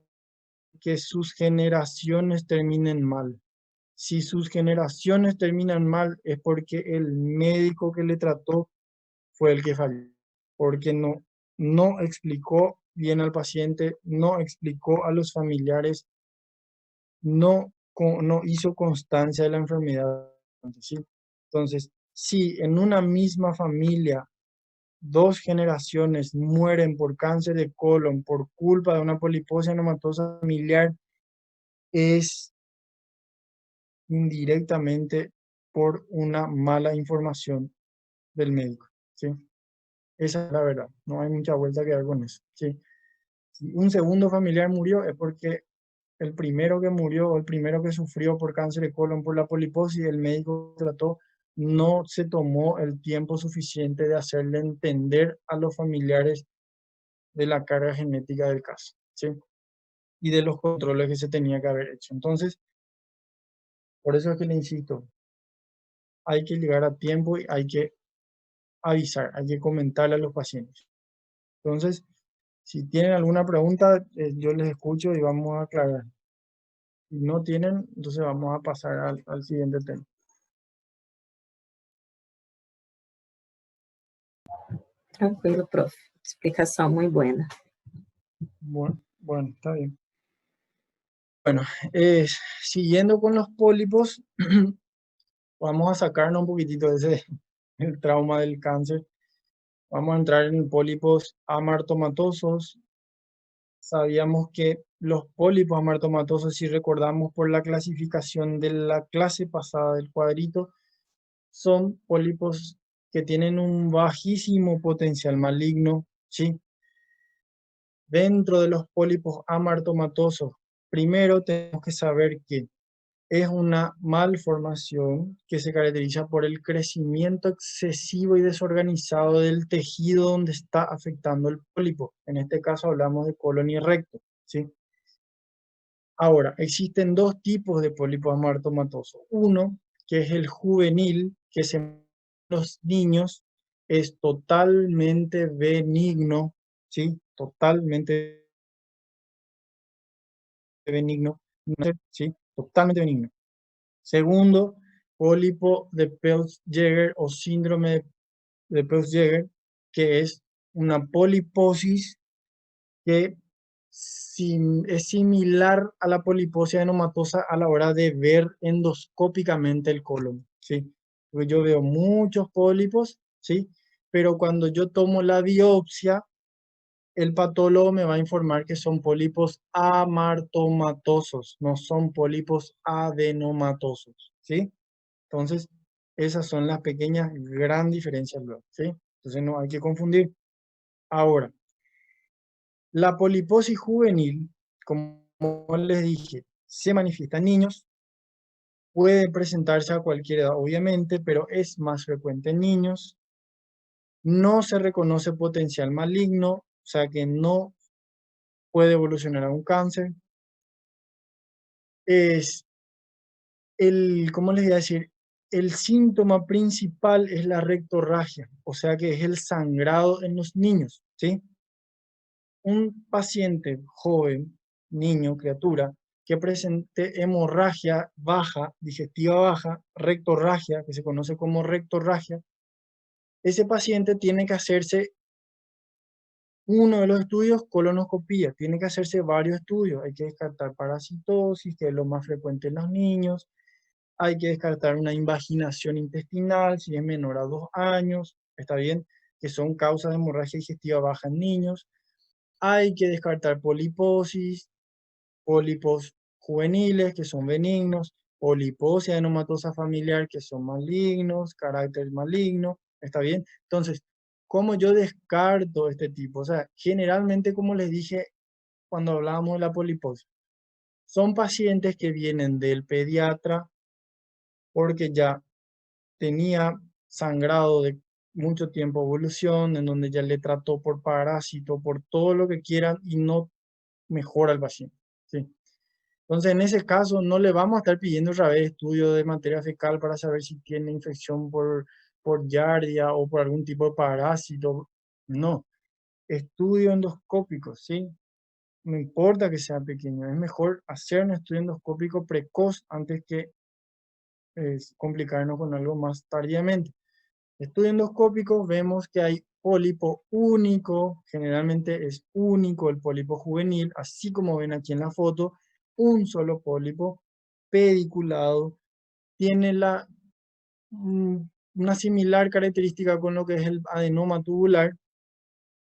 que sus generaciones terminen mal. Si sus generaciones terminan mal es porque el médico que le trató fue el que falló, porque no explicó bien al paciente, no explicó a los familiares, no hizo constancia de la enfermedad, ¿sí? Entonces, si en una misma familia 2 generaciones mueren por cáncer de colon por culpa de una poliposis anematosa familiar, es indirectamente por una mala información del médico, ¿sí? Esa es la verdad, no hay mucha vuelta que dar con eso, ¿sí? Si un segundo familiar murió es porque el primero que murió o el primero que sufrió por cáncer de colon por la poliposis, el médico que trató, no se tomó el tiempo suficiente de hacerle entender a los familiares de la carga genética del caso, ¿sí? Y de los controles que se tenía que haber hecho. Entonces, por eso es que le insisto, hay que llegar a tiempo y hay que avisar, hay que comentarle a los pacientes. Entonces, si tienen alguna pregunta, yo les escucho y vamos a aclarar. Si no tienen, entonces vamos a pasar al siguiente tema. Tranquilo, prof. Explicação muito boa. Bueno, está bien. Bueno, siguiendo con los pólipos, vamos a sacarnos un poquitito de el trauma del cáncer. Vamos a entrar en pólipos amartomatosos. Sabíamos que los pólipos amartomatosos, si recordamos por la clasificación de la clase pasada del cuadrito, son pólipos que tienen un bajísimo potencial maligno, ¿sí? Dentro de los pólipos amartomatosos, primero tenemos que saber que es una malformación que se caracteriza por el crecimiento excesivo y desorganizado del tejido donde está afectando el pólipo. En este caso hablamos de colon y recto, ¿sí? Ahora, existen 2 tipos de pólipos amartomatosos. Uno, que es el juvenil, que se los niños es totalmente benigno, ¿sí? Totalmente benigno, ¿sí? Totalmente benigno. Segundo, pólipo de Peutz-Jeghers o síndrome de Peutz-Jeghers, que es una poliposis que es similar a la poliposis adenomatosa a la hora de ver endoscópicamente el colon, ¿sí? Porque yo veo muchos pólipos, ¿sí? Pero cuando yo tomo la biopsia, el patólogo me va a informar que son pólipos amartomatosos, no son pólipos adenomatosos, ¿sí? Entonces, esas son las pequeñas gran diferencias luego, ¿sí? Entonces no hay que confundir. Ahora, la poliposis juvenil, como les dije, se manifiesta en niños, puede presentarse a cualquier edad, obviamente, pero es más frecuente en niños. No se reconoce potencial maligno, o sea que no puede evolucionar a un cáncer. Es ¿cómo les voy a decir? El síntoma principal es la rectorragia, o sea que es el sangrado en los niños, ¿sí? Un paciente joven, niño, criatura, que presente hemorragia baja, digestiva baja, rectorragia, que se conoce como rectorragia, ese paciente tiene que hacerse uno de los estudios, colonoscopía, tiene que hacerse varios estudios, hay que descartar parasitosis, que es lo más frecuente en los niños, hay que descartar una invaginación intestinal si es menor a 2 años, está bien, que son causas de hemorragia digestiva baja en niños. Hay que descartar poliposis, pólipos juveniles que son benignos, poliposis adenomatosa familiar que son malignos, carácter maligno, está bien. Entonces, ¿cómo yo descarto este tipo? O sea, generalmente, como les dije cuando hablábamos de la poliposis, son pacientes que vienen del pediatra porque ya tenía sangrado de mucho tiempo, evolución, en donde ya le trató por parásito, por todo lo que quieran y no mejora el paciente, ¿sí? Entonces, en ese caso, no le vamos a estar pidiendo otra vez estudio de materia fecal para saber si tiene infección por Giardia o por algún tipo de parásito. No, estudio endoscópico, ¿sí? No importa que sea pequeño, es mejor hacer un estudio endoscópico precoz antes que complicarnos con algo más tardíamente. Estudio endoscópico, vemos que hay pólipo único, generalmente es único el pólipo juvenil, así como ven aquí en la foto, un solo pólipo pediculado, tiene una similar característica con lo que es el adenoma tubular,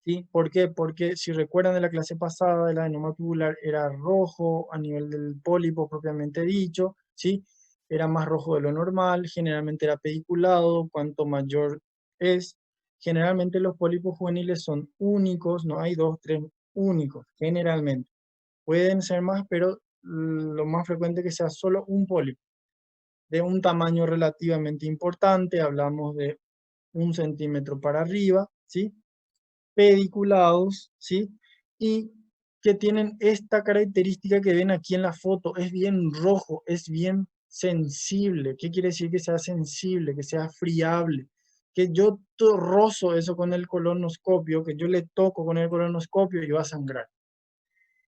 ¿sí? ¿Por qué? Porque si recuerdan de la clase pasada, el adenoma tubular era rojo a nivel del pólipo propiamente dicho, ¿sí? Era más rojo de lo normal, generalmente era pediculado, cuanto mayor es. Generalmente los pólipos juveniles son únicos, no hay dos, tres únicos, generalmente. Pueden ser más, pero lo más frecuente es que sea solo un pólipo. De un tamaño relativamente importante, hablamos de 1 centímetro para arriba, ¿sí? Pediculados, ¿sí? Y que tienen esta característica que ven aquí en la foto, es bien rojo, es bien sensible. ¿Qué quiere decir que sea sensible, que sea friable? Que yo rozo eso con el colonoscopio, que yo le toco con el colonoscopio y va a sangrar.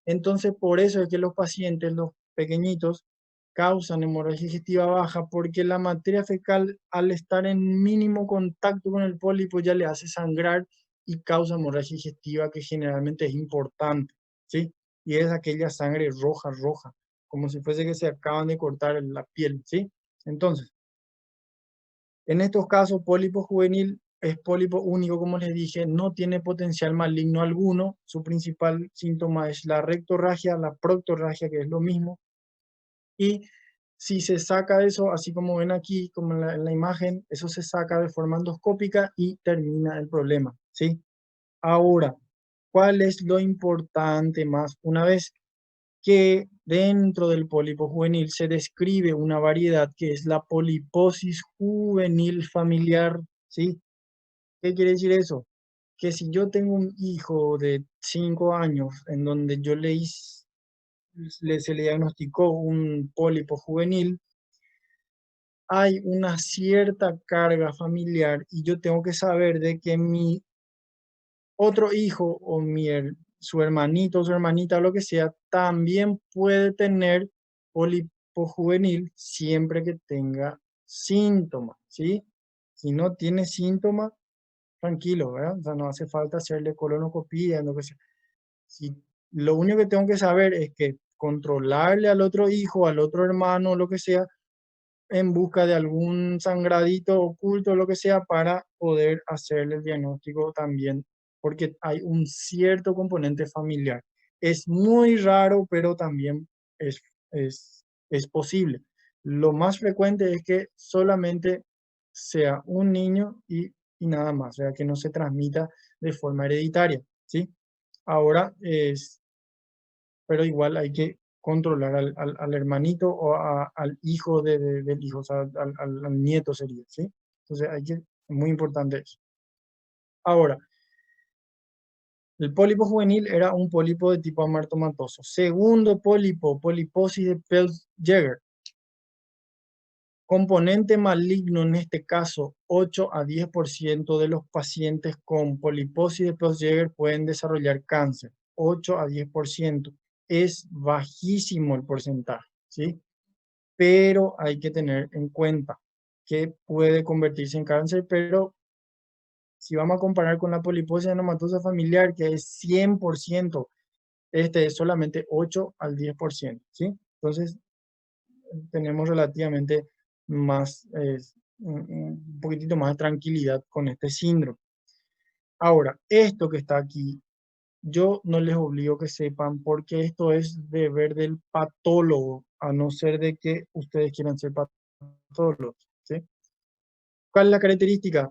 Entonces, por eso es que los pacientes, los pequeñitos, causan hemorragia digestiva baja, porque la materia fecal, al estar en mínimo contacto con el pólipo, ya le hace sangrar y causa hemorragia digestiva, que generalmente es importante, ¿sí? Y es aquella sangre roja, roja, como si fuese que se acaban de cortar la piel, ¿sí? Entonces, en estos casos, pólipo juvenil es pólipo único, como les dije, no tiene potencial maligno alguno. Su principal síntoma es la rectorragia, la proctorragia, que es lo mismo. Y si se saca eso, así como ven aquí, como en la imagen, eso se saca de forma endoscópica y termina el problema, ¿sí? Ahora, ¿cuál es lo importante más? Una vez que dentro del pólipo juvenil se describe una variedad que es la poliposis juvenil familiar, ¿sí? ¿Qué quiere decir eso? Que si yo tengo un hijo de 5 años en donde se le diagnosticó un pólipo juvenil, hay una cierta carga familiar y yo tengo que saber de que mi otro hijo o su hermanito o su hermanita o lo que sea, también puede tener pólipo juvenil siempre que tenga síntomas, ¿sí? Si no tiene síntomas, tranquilo, ¿verdad? O sea, no hace falta hacerle colonoscopia, lo que sea. Si, lo único que tengo que saber es que controlarle al otro hijo, al otro hermano, lo que sea, en busca de algún sangradito oculto, lo que sea, para poder hacerle el diagnóstico también, porque hay un cierto componente familiar. Es muy raro, pero también es, es posible. Lo más frecuente es que solamente sea un niño y nada más, o sea, que no se transmita de forma hereditaria, ¿sí? Ahora pero igual hay que controlar al hermanito o al hijo del hijo, o sea, al nieto sería, ¿sí? Entonces es muy importante eso. Ahora, el pólipo juvenil era un pólipo de tipo amartomatoso. Segundo pólipo, poliposis de Pels-Jäger. Componente maligno en este caso, 8 a 10% de los pacientes con poliposis de Pels-Jäger pueden desarrollar cáncer. 8 a 10%. Es bajísimo el porcentaje, ¿sí? Pero hay que tener en cuenta que puede convertirse en cáncer, pero si vamos a comparar con la poliposis anematosa familiar, que es 100%, este es solamente 8 al 10%, ¿sí? Entonces, tenemos relativamente más, un poquitito más de tranquilidad con este síndrome. Ahora, esto que está aquí, yo no les obligo que sepan porque esto es deber del patólogo, a no ser de que ustedes quieran ser patólogos, ¿sí? ¿Cuál es la característica?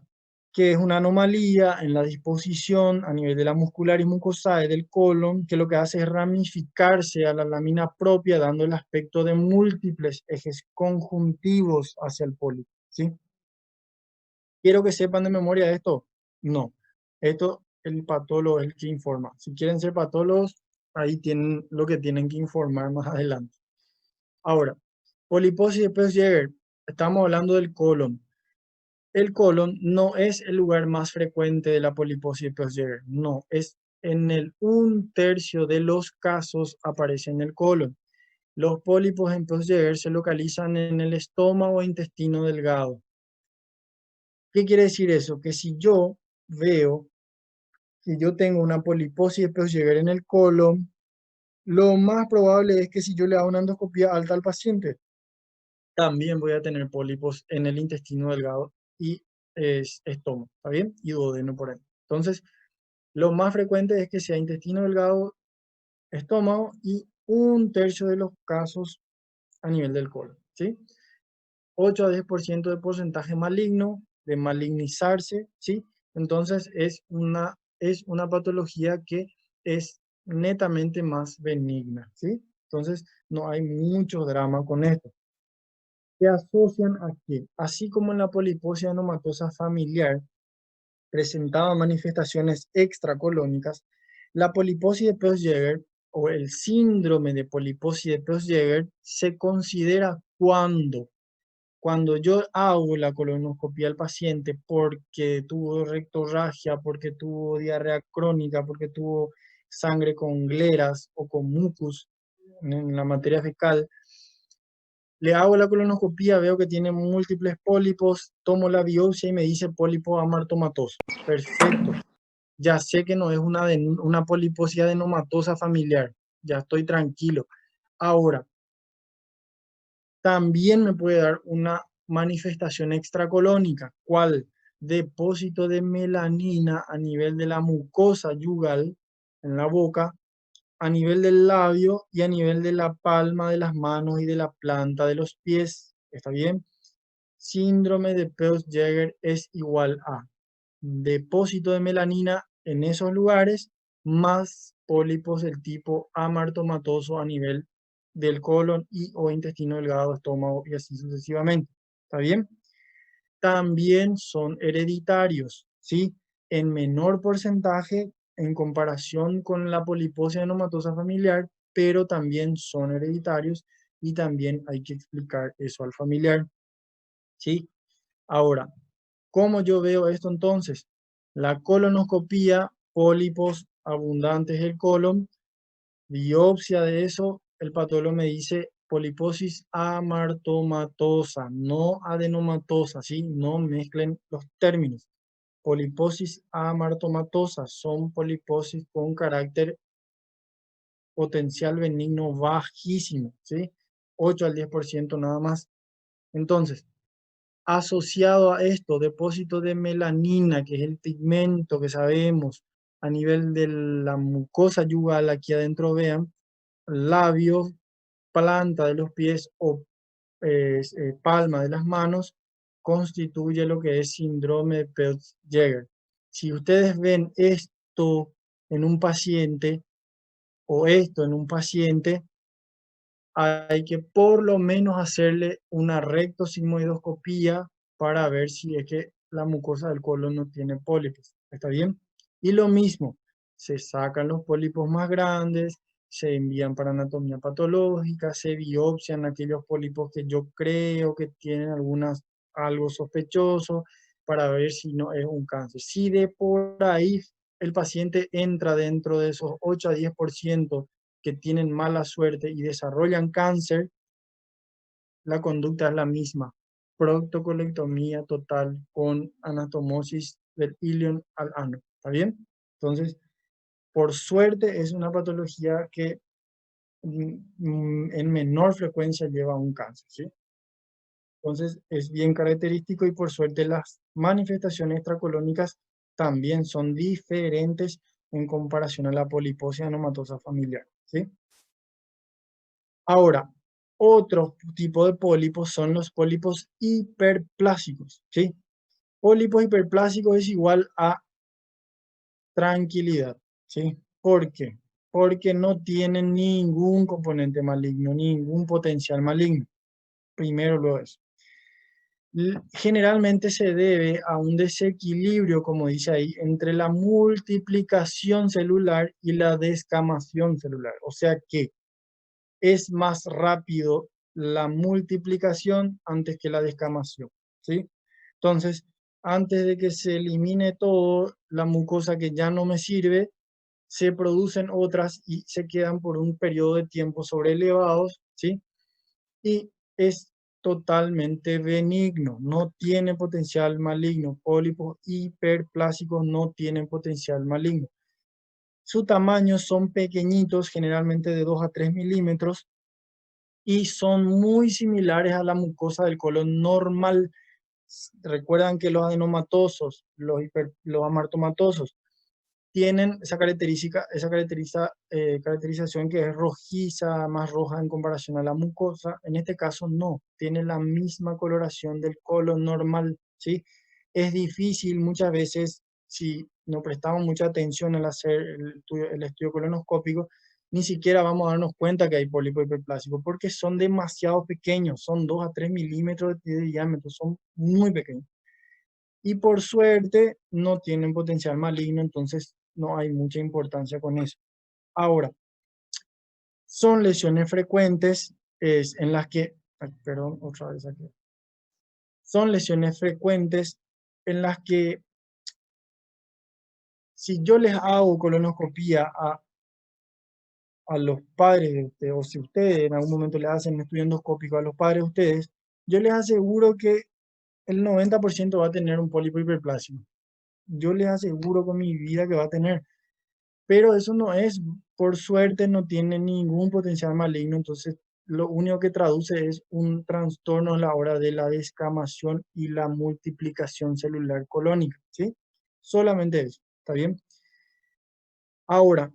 Que es una anomalía en la disposición a nivel de la muscularis mucosae del colon, que lo que hace es ramificarse a la lámina propia, dando el aspecto de múltiples ejes conjuntivos hacia el pólipo, ¿sí? ¿Quiero que sepan de memoria esto? No. Esto el patólogo es el que informa. Si quieren ser patólogos, ahí tienen lo que tienen que informar más adelante. Ahora, poliposis de Pels-Jäger. Estamos hablando del colon. El colon no es el lugar más frecuente de la poliposis de Pels-Jäger. No, es en el 1/3 de los casos aparece en el colon. Los pólipos en Pels-Jäger se localizan en el estómago e intestino delgado. ¿Qué quiere decir eso? Que si yo veo que yo tengo una poliposis de Pels-Jäger en el colon, lo más probable es que si yo le hago una endoscopia alta al paciente, también voy a tener pólipos en el intestino delgado y estómago, ¿está bien? Y duodeno por ahí. Entonces, lo más frecuente es que sea intestino delgado, estómago y 1/3 de los casos a nivel del colon, ¿sí? 8 a 10% de porcentaje maligno, de malignizarse, ¿sí? Entonces es una patología que es netamente más benigna, ¿sí? Entonces no hay mucho drama con esto. Se asocian aquí, así como en la poliposis anematosa familiar presentaba manifestaciones extracolónicas, la poliposis de Pels-Jäger o el síndrome de poliposis de Pels-Jäger se considera cuando yo hago la colonoscopia al paciente porque tuvo rectorragia, porque tuvo diarrea crónica, porque tuvo sangre con gleras o con mucus en la materia fecal, le hago la colonoscopia, veo que tiene múltiples pólipos, tomo la biopsia y me dice pólipo amartomatoso. Perfecto. Ya sé que no es una poliposis adenomatosa familiar. Ya estoy tranquilo. Ahora, también me puede dar una manifestación extracolónica. ¿Cuál? Depósito de melanina a nivel de la mucosa yugal, en la boca, a nivel del labio y a nivel de la palma de las manos y de la planta de los pies. ¿Está bien? Síndrome de Pels-Jäger es igual a depósito de melanina en esos lugares más pólipos del tipo amartomatoso a nivel del colon y o intestino delgado, estómago y así sucesivamente. ¿Está bien? También son hereditarios, ¿sí? En menor porcentaje en comparación con la poliposis anematosa familiar, pero también son hereditarios y también hay que explicar eso al familiar. ¿sí? Ahora, ¿cómo yo veo esto entonces? La colonoscopía, pólipos abundantes del colon, biopsia de eso, el patólogo me dice poliposis amartomatosa, no adenomatosa, ¿sí? No mezclen los términos. Poliposis amartomatosa son poliposis con carácter potencial benigno bajísimo, ¿sí? 8 al 10% nada más. Entonces, asociado a esto, depósito de melanina, que es el pigmento que sabemos a nivel de la mucosa yugal, aquí adentro vean, labios, planta de los pies o palma de las manos, constituye lo que es síndrome de Peutz-Jeghers. Si ustedes ven esto en un paciente o esto en un paciente, hay que por lo menos hacerle una rectosigmoidoscopía para ver si es que la mucosa del colon no tiene pólipos. ¿Está bien? Y lo mismo, se sacan los pólipos más grandes, se envían para anatomía patológica, se biopsian aquellos pólipos que yo creo que tienen algo sospechoso para ver si no es un cáncer. Si de por ahí el paciente entra dentro de esos 8 a 10% que tienen mala suerte y desarrollan cáncer, la conducta es la misma. Proctocolectomía total con anastomosis del ilion al ano. ¿Está bien? Entonces, por suerte es una patología que en menor frecuencia lleva a un cáncer, ¿sí? Entonces, es bien característico y por suerte las manifestaciones extracolónicas también son diferentes en comparación a la poliposis anomatosa familiar, ¿sí? Ahora, otro tipo de pólipos son los pólipos hiperplásicos, ¿sí? Pólipos hiperplásicos es igual a tranquilidad, ¿sí? ¿Por qué? Porque no tienen ningún componente maligno, ningún potencial maligno. Primero lo es. Generalmente se debe a un desequilibrio, como dice ahí, entre la multiplicación celular y la descamación celular. O sea que es más rápido la multiplicación antes que la descamación, ¿sí? Entonces, antes de que se elimine todo, la mucosa que ya no me sirve, se producen otras y se quedan por un periodo de tiempo sobrelevados, ¿sí? Y es totalmente benigno, no tiene potencial maligno. Pólipos hiperplásicos no tienen potencial maligno. Su tamaño son pequeñitos, generalmente de 2 a 3 milímetros, y son muy similares a la mucosa del colon normal. Recuerdan que los adenomatosos, los amartomatosos, tienen esa caracterización que es rojiza, más roja en comparación a la mucosa. En este caso no, tiene la misma coloración del colon normal, ¿sí? Es difícil muchas veces, si no prestamos mucha atención al hacer el estudio colonoscópico, ni siquiera vamos a darnos cuenta que hay pólipo hiperplásico, porque son demasiado pequeños, son 2 a 3 milímetros de diámetro, son muy pequeños. Y por suerte no tienen potencial maligno, entonces no hay mucha importancia con eso. Ahora, son lesiones frecuentes en las que, perdón, otra vez aquí. Son lesiones frecuentes en las que si yo les hago colonoscopía a los padres de ustedes, o si ustedes en algún momento le hacen un estudio endoscópico a los padres de ustedes, yo les aseguro que el 90% va a tener un pólipo hiperplásico. Yo les aseguro con mi vida que va a tener. Pero eso no es, por suerte, no tiene ningún potencial maligno, entonces lo único que traduce es un trastorno a la hora de la descamación y la multiplicación celular colónica, ¿sí? Solamente eso, ¿está bien? Ahora,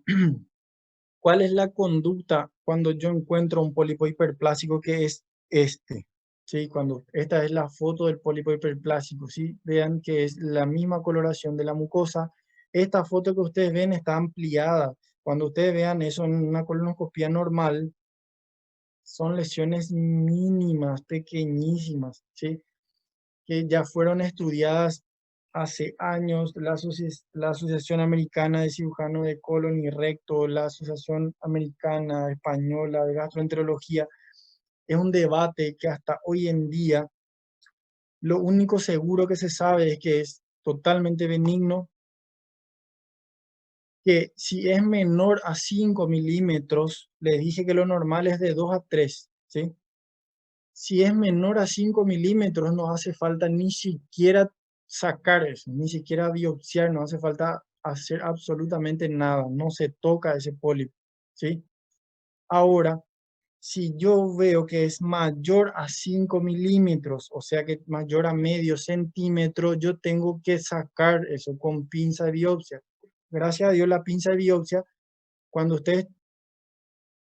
¿cuál es la conducta cuando yo encuentro un pólipo hiperplásico que es este? ¿Sí? Cuando esta es la foto del pólipo hiperplásico, ¿sí? Vean que es la misma coloración de la mucosa. Esta foto que ustedes ven está ampliada. Cuando ustedes vean eso en una colonoscopia normal, son lesiones mínimas, pequeñísimas, ¿sí? Que ya fueron estudiadas hace años, la Asociación Americana de Cirujanos de Colon y Recto, la Asociación Americana Española de Gastroenterología. Es un debate que hasta hoy en día Lo único seguro que se sabe es que es totalmente benigno, que si es menor a 5 milímetros, les dije que lo normal es de 2 a 3, ¿sí? Si es menor a 5 milímetros, no hace falta ni siquiera sacar eso, ni siquiera biopsiar, no hace falta hacer absolutamente nada, no se toca ese pólipo, ¿sí? Ahora, si yo veo que es mayor a 5 milímetros, o sea que mayor a medio centímetro, yo tengo que sacar eso con pinza de biopsia. Gracias a Dios, la pinza de biopsia, cuando ustedes,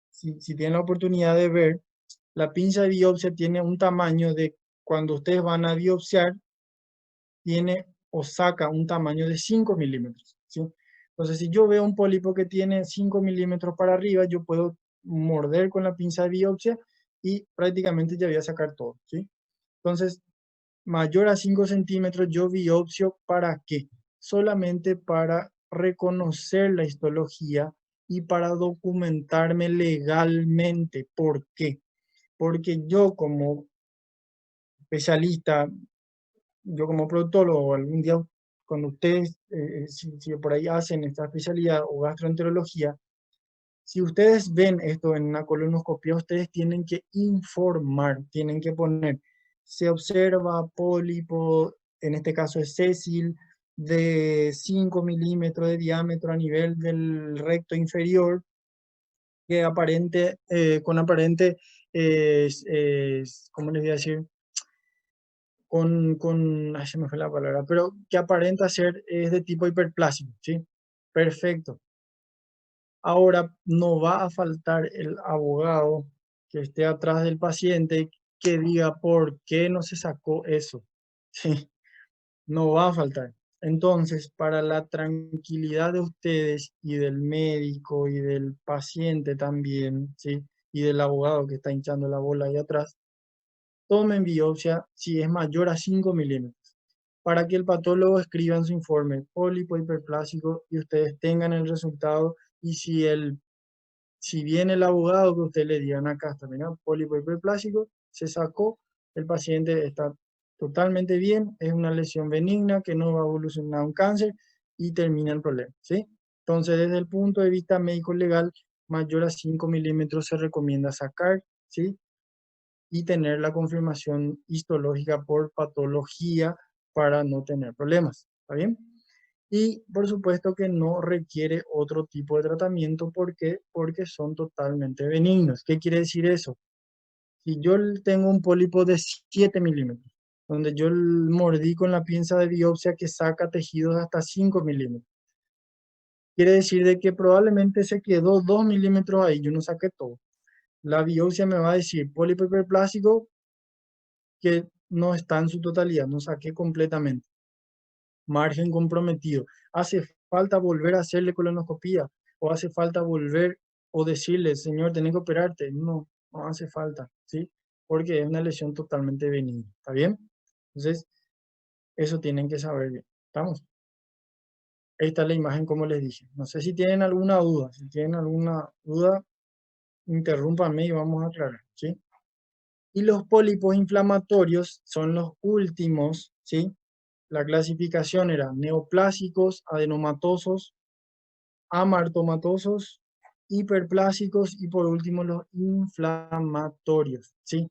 si tienen la oportunidad de ver, la pinza de biopsia tiene un tamaño de, cuando ustedes van a biopsiar, tiene o saca un tamaño de 5 milímetros, ¿sí? Entonces, si yo veo un pólipo que tiene 5 milímetros para arriba, yo puedo morder con la pinza de biopsia y prácticamente ya voy a sacar todo, ¿sí? Entonces, mayor a 5 centímetros, yo biopsio, ¿para qué? Solamente para reconocer la histología y para documentarme legalmente. ¿Por qué? Porque yo como especialista, yo como proctólogo, algún día cuando ustedes, si por ahí hacen esta especialidad o gastroenterología, si ustedes ven esto en una colonoscopia, ustedes tienen que informar, tienen que poner, se observa pólipo, en este caso es sésil, de 5 milímetros de diámetro a nivel del recto inferior, que aparente, con aparente, ¿cómo les voy a decir? Ay, se me fue la palabra, pero que aparenta ser, es de tipo hiperplásico, ¿sí? Perfecto. Ahora no va a faltar el abogado que esté atrás del paciente que diga por qué no se sacó eso, ¿sí? No va a faltar. Entonces, para la tranquilidad de ustedes y del médico y del paciente también, ¿sí? Y del abogado que está hinchando la bola ahí atrás, tomen biopsia si es mayor a 5 milímetros, para que el patólogo escriba en su informe pólipo hiperplásico y ustedes tengan el resultado. Y si viene el abogado, que ustedes le digan acá está, mira, pólipo hiperplásico, se sacó, el paciente está totalmente bien, es una lesión benigna que no va a evolucionar a un cáncer y termina el problema, ¿sí? Entonces, desde el punto de vista médico legal, mayor a 5 milímetros se recomienda sacar, ¿sí? Y tener la confirmación histológica por patología para no tener problemas, ¿está bien? Y por supuesto que no requiere otro tipo de tratamiento. ¿Por qué? Porque son totalmente benignos. ¿Qué quiere decir eso? Si yo tengo un pólipo de 7 milímetros, donde yo mordí con la pinza de biopsia que saca tejidos hasta 5 milímetros, quiere decir de que probablemente se quedó 2 milímetros ahí, yo no saqué todo. La biopsia me va a decir pólipo hiperplásico que no está en su totalidad, no saqué completamente. Margen comprometido. ¿Hace falta volver a hacerle colonoscopía? ¿O hace falta volver o decirle, señor, tenés que operarte? No, no hace falta, ¿sí? Porque es una lesión totalmente benigna, ¿está bien? Entonces, eso tienen que saber bien. ¿Estamos? Esta es la imagen como les dije. No sé si tienen alguna duda. Si tienen alguna duda, interrúmpanme y vamos a aclarar, ¿sí? Y los pólipos inflamatorios son los últimos, ¿sí? La clasificación era neoplásicos, adenomatosos, amartomatosos, hiperplásicos y por último los inflamatorios, ¿sí?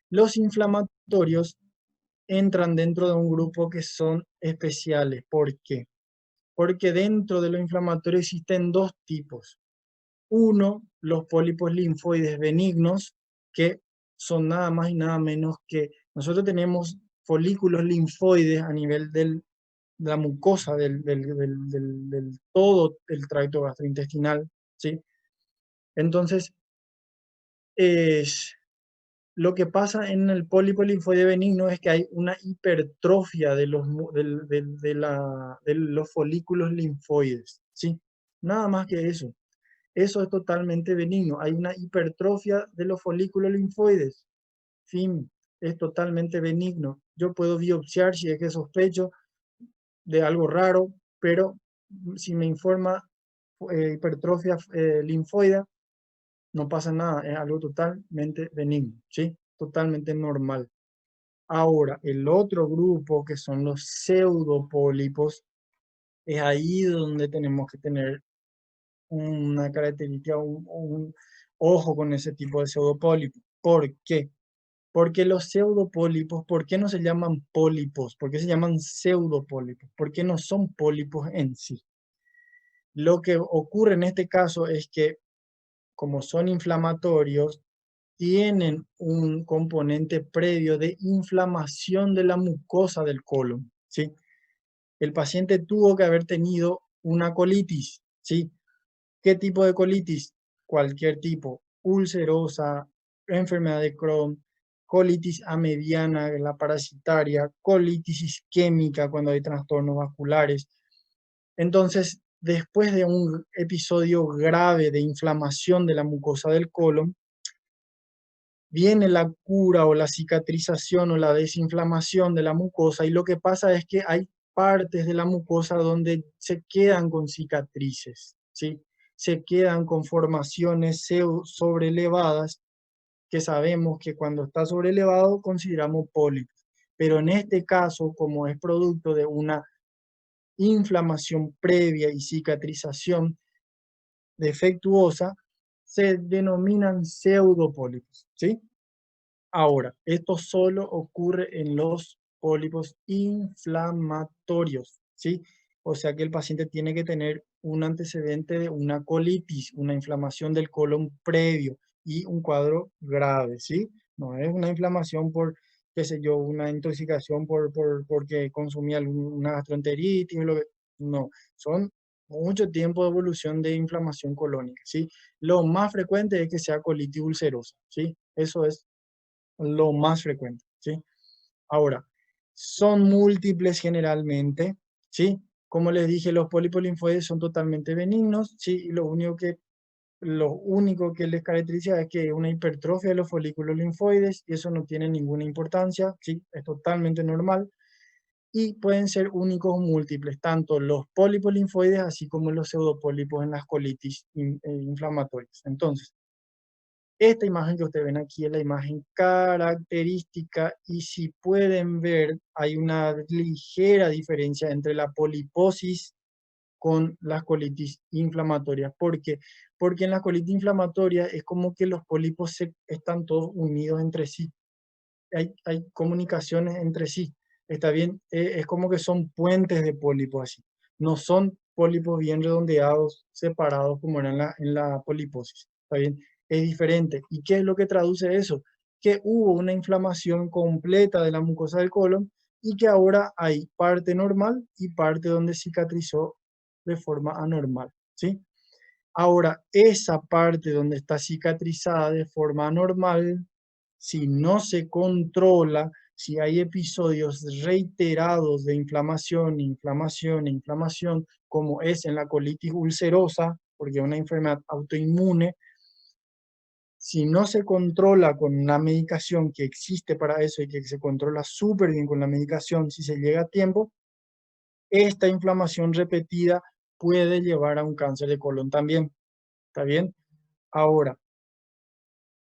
Los inflamatorios entran dentro de un grupo que son especiales. ¿Por qué? Porque dentro de lo inflamatorio existen dos tipos. Uno, los pólipos linfoides benignos, que son nada más y nada menos que, nosotros tenemos folículos linfoides a nivel de la mucosa del todo el tracto gastrointestinal, ¿sí? Entonces, lo que pasa en el pólipo linfoide benigno es que hay una hipertrofia de de los folículos linfoides, ¿sí? Nada más que eso. Eso es totalmente benigno. Hay una hipertrofia de los folículos linfoides. Fin, es totalmente benigno. Yo puedo biopsiar si es que sospecho de algo raro, pero si me informa hipertrofia linfoide, no pasa nada, es algo totalmente benigno, ¿sí? Totalmente normal. Ahora, el otro grupo, que son los pseudopólipos, es ahí donde tenemos que tener una característica, un ojo con ese tipo de pseudopólipos. ¿Por qué? Porque los pseudopólipos, ¿por qué no se llaman pólipos? ¿Por qué se llaman pseudopólipos? Porque no son pólipos en sí. Lo que ocurre en este caso es que, como son inflamatorios, tienen un componente previo de inflamación de la mucosa del colon, ¿sí? El paciente tuvo que haber tenido una colitis, ¿sí? ¿Qué tipo de colitis? Cualquier tipo, ulcerosa, enfermedad de Crohn, colitis amediana, la parasitaria, colitis isquémica cuando hay trastornos vasculares. Entonces, después de un episodio grave de inflamación de la mucosa del colon, viene la cura o la cicatrización o la desinflamación de la mucosa, y lo que pasa es que hay partes de la mucosa donde se quedan con cicatrices, ¿sí? Se quedan con formaciones sobrelevadas, que sabemos que cuando está sobrelevado consideramos pólipos. Pero en este caso, como es producto de una inflamación previa y cicatrización defectuosa, se denominan pseudopólipos, ¿sí? Ahora, esto solo ocurre en los pólipos inflamatorios, ¿sí? O sea que el paciente tiene que tener un antecedente de una colitis, una inflamación del colon previo y un cuadro grave, ¿sí? No es una inflamación por, qué sé yo, una intoxicación porque consumía alguna gastroenteritis, no, son mucho tiempo de evolución de inflamación colónica, ¿sí? Lo más frecuente es que sea colitis ulcerosa, ¿sí? Eso es lo más frecuente, ¿sí? Ahora, son múltiples generalmente, ¿sí? Como les dije, los pólipos linfoides son totalmente benignos, ¿sí? Y lo único que les caracteriza es que es una hipertrofia de los folículos linfoides, y eso no tiene ninguna importancia, ¿sí? Es totalmente normal. Y pueden ser únicos o múltiples, tanto los pólipos linfoides así como los pseudopólipos en las colitis inflamatorias. Entonces, esta imagen que ustedes ven aquí es la imagen característica, y si pueden ver, hay una ligera diferencia entre la poliposis con las colitis inflamatorias. ¿Por qué? Porque en la colitis inflamatoria es como que los pólipos están todos unidos entre sí. Hay comunicaciones entre sí. ¿Está bien? Es como que son puentes de pólipos así. No son pólipos bien redondeados, separados como eran en la poliposis. ¿Está bien? Es diferente. ¿Y qué es lo que traduce eso? Que hubo una inflamación completa de la mucosa del colon, y que ahora hay parte normal y parte donde cicatrizó de forma anormal, ¿sí? Ahora, esa parte donde está cicatrizada de forma anormal, si no se controla, si hay episodios reiterados de inflamación, inflamación, inflamación, como es en la colitis ulcerosa, porque es una enfermedad autoinmune, si no se controla con una medicación que existe para eso y que se controla súper bien con la medicación, si se llega a tiempo, esta inflamación repetida puede llevar a un cáncer de colon también. ¿Está bien? Ahora,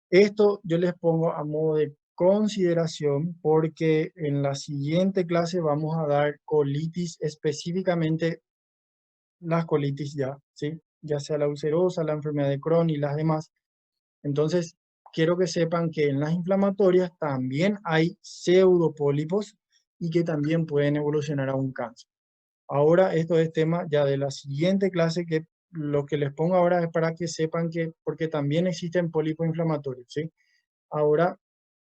esto yo les pongo a modo de consideración, porque en la siguiente clase vamos a dar colitis, específicamente las colitis ya, ¿sí? Ya sea la ulcerosa, la enfermedad de Crohn y las demás. Entonces, quiero que sepan que en las inflamatorias también hay pseudopólipos, y que también pueden evolucionar a un cáncer. Ahora, esto es tema ya de la siguiente clase, que lo que les pongo ahora es para que sepan que, porque también existen pólipos inflamatorios, ¿sí? Ahora,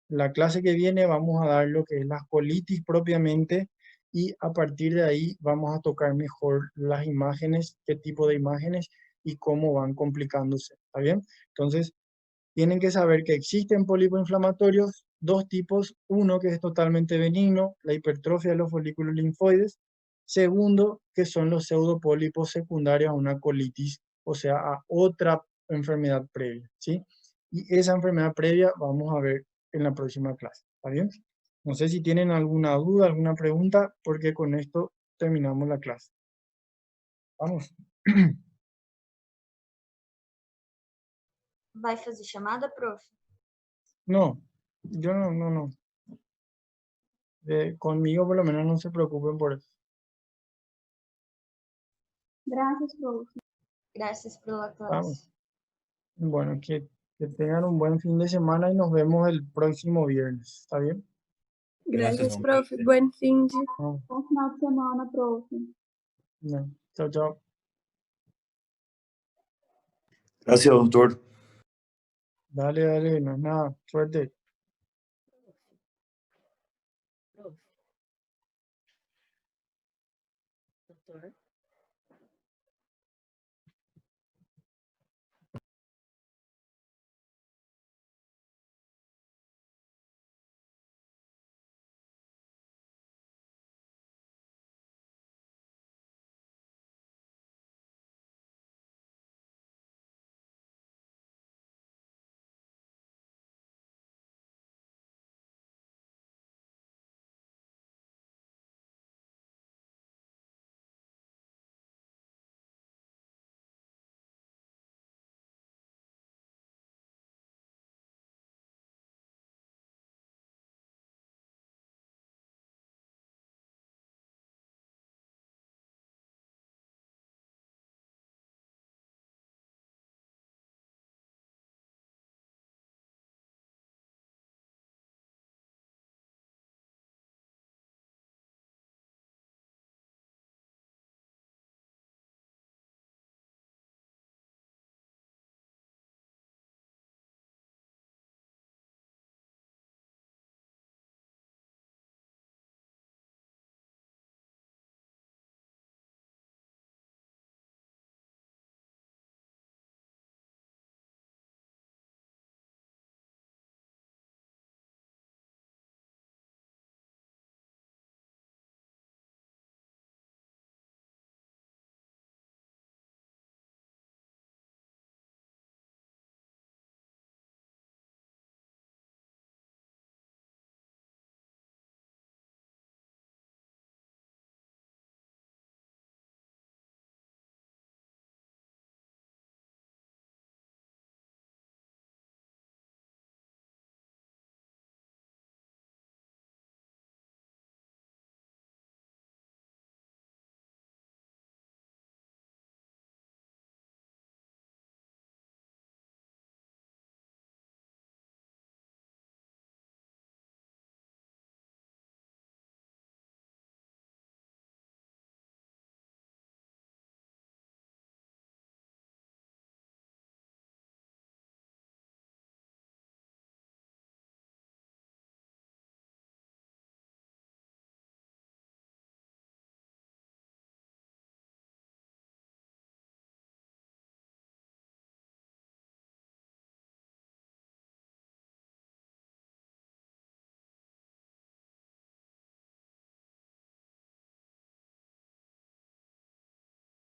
la clase que viene vamos a dar lo que es la colitis propiamente, y a partir de ahí vamos a tocar mejor las imágenes, qué tipo de imágenes y cómo van complicándose, ¿está bien? Entonces, tienen que saber que existen pólipos inflamatorios, dos tipos: uno que es totalmente benigno, la hipertrofia de los folículos linfoides; segundo, que son los pseudopólipos secundarios a una colitis, o sea, a otra enfermedad previa, ¿sí? Y esa enfermedad previa vamos a ver en la próxima clase, ¿está bien? No sé si tienen alguna duda, alguna pregunta, porque con esto terminamos la clase. Vamos. Vai fazer chamada, prof? No, yo no. Conmigo por lo menos no se preocupen por eso. Gracias, profe. Gracias pela classe. Vamos. Bueno, que tengan un buen fin de semana y nos vemos el próximo viernes. ¿Está bien? Gracias, Gracias, profe. Buen fin de... Vamos. Bom final de semana, profe. Bien. Chao, chao. Gracias, doctor. Dale, dale, no es nada. Suerte. Prof. Doutor.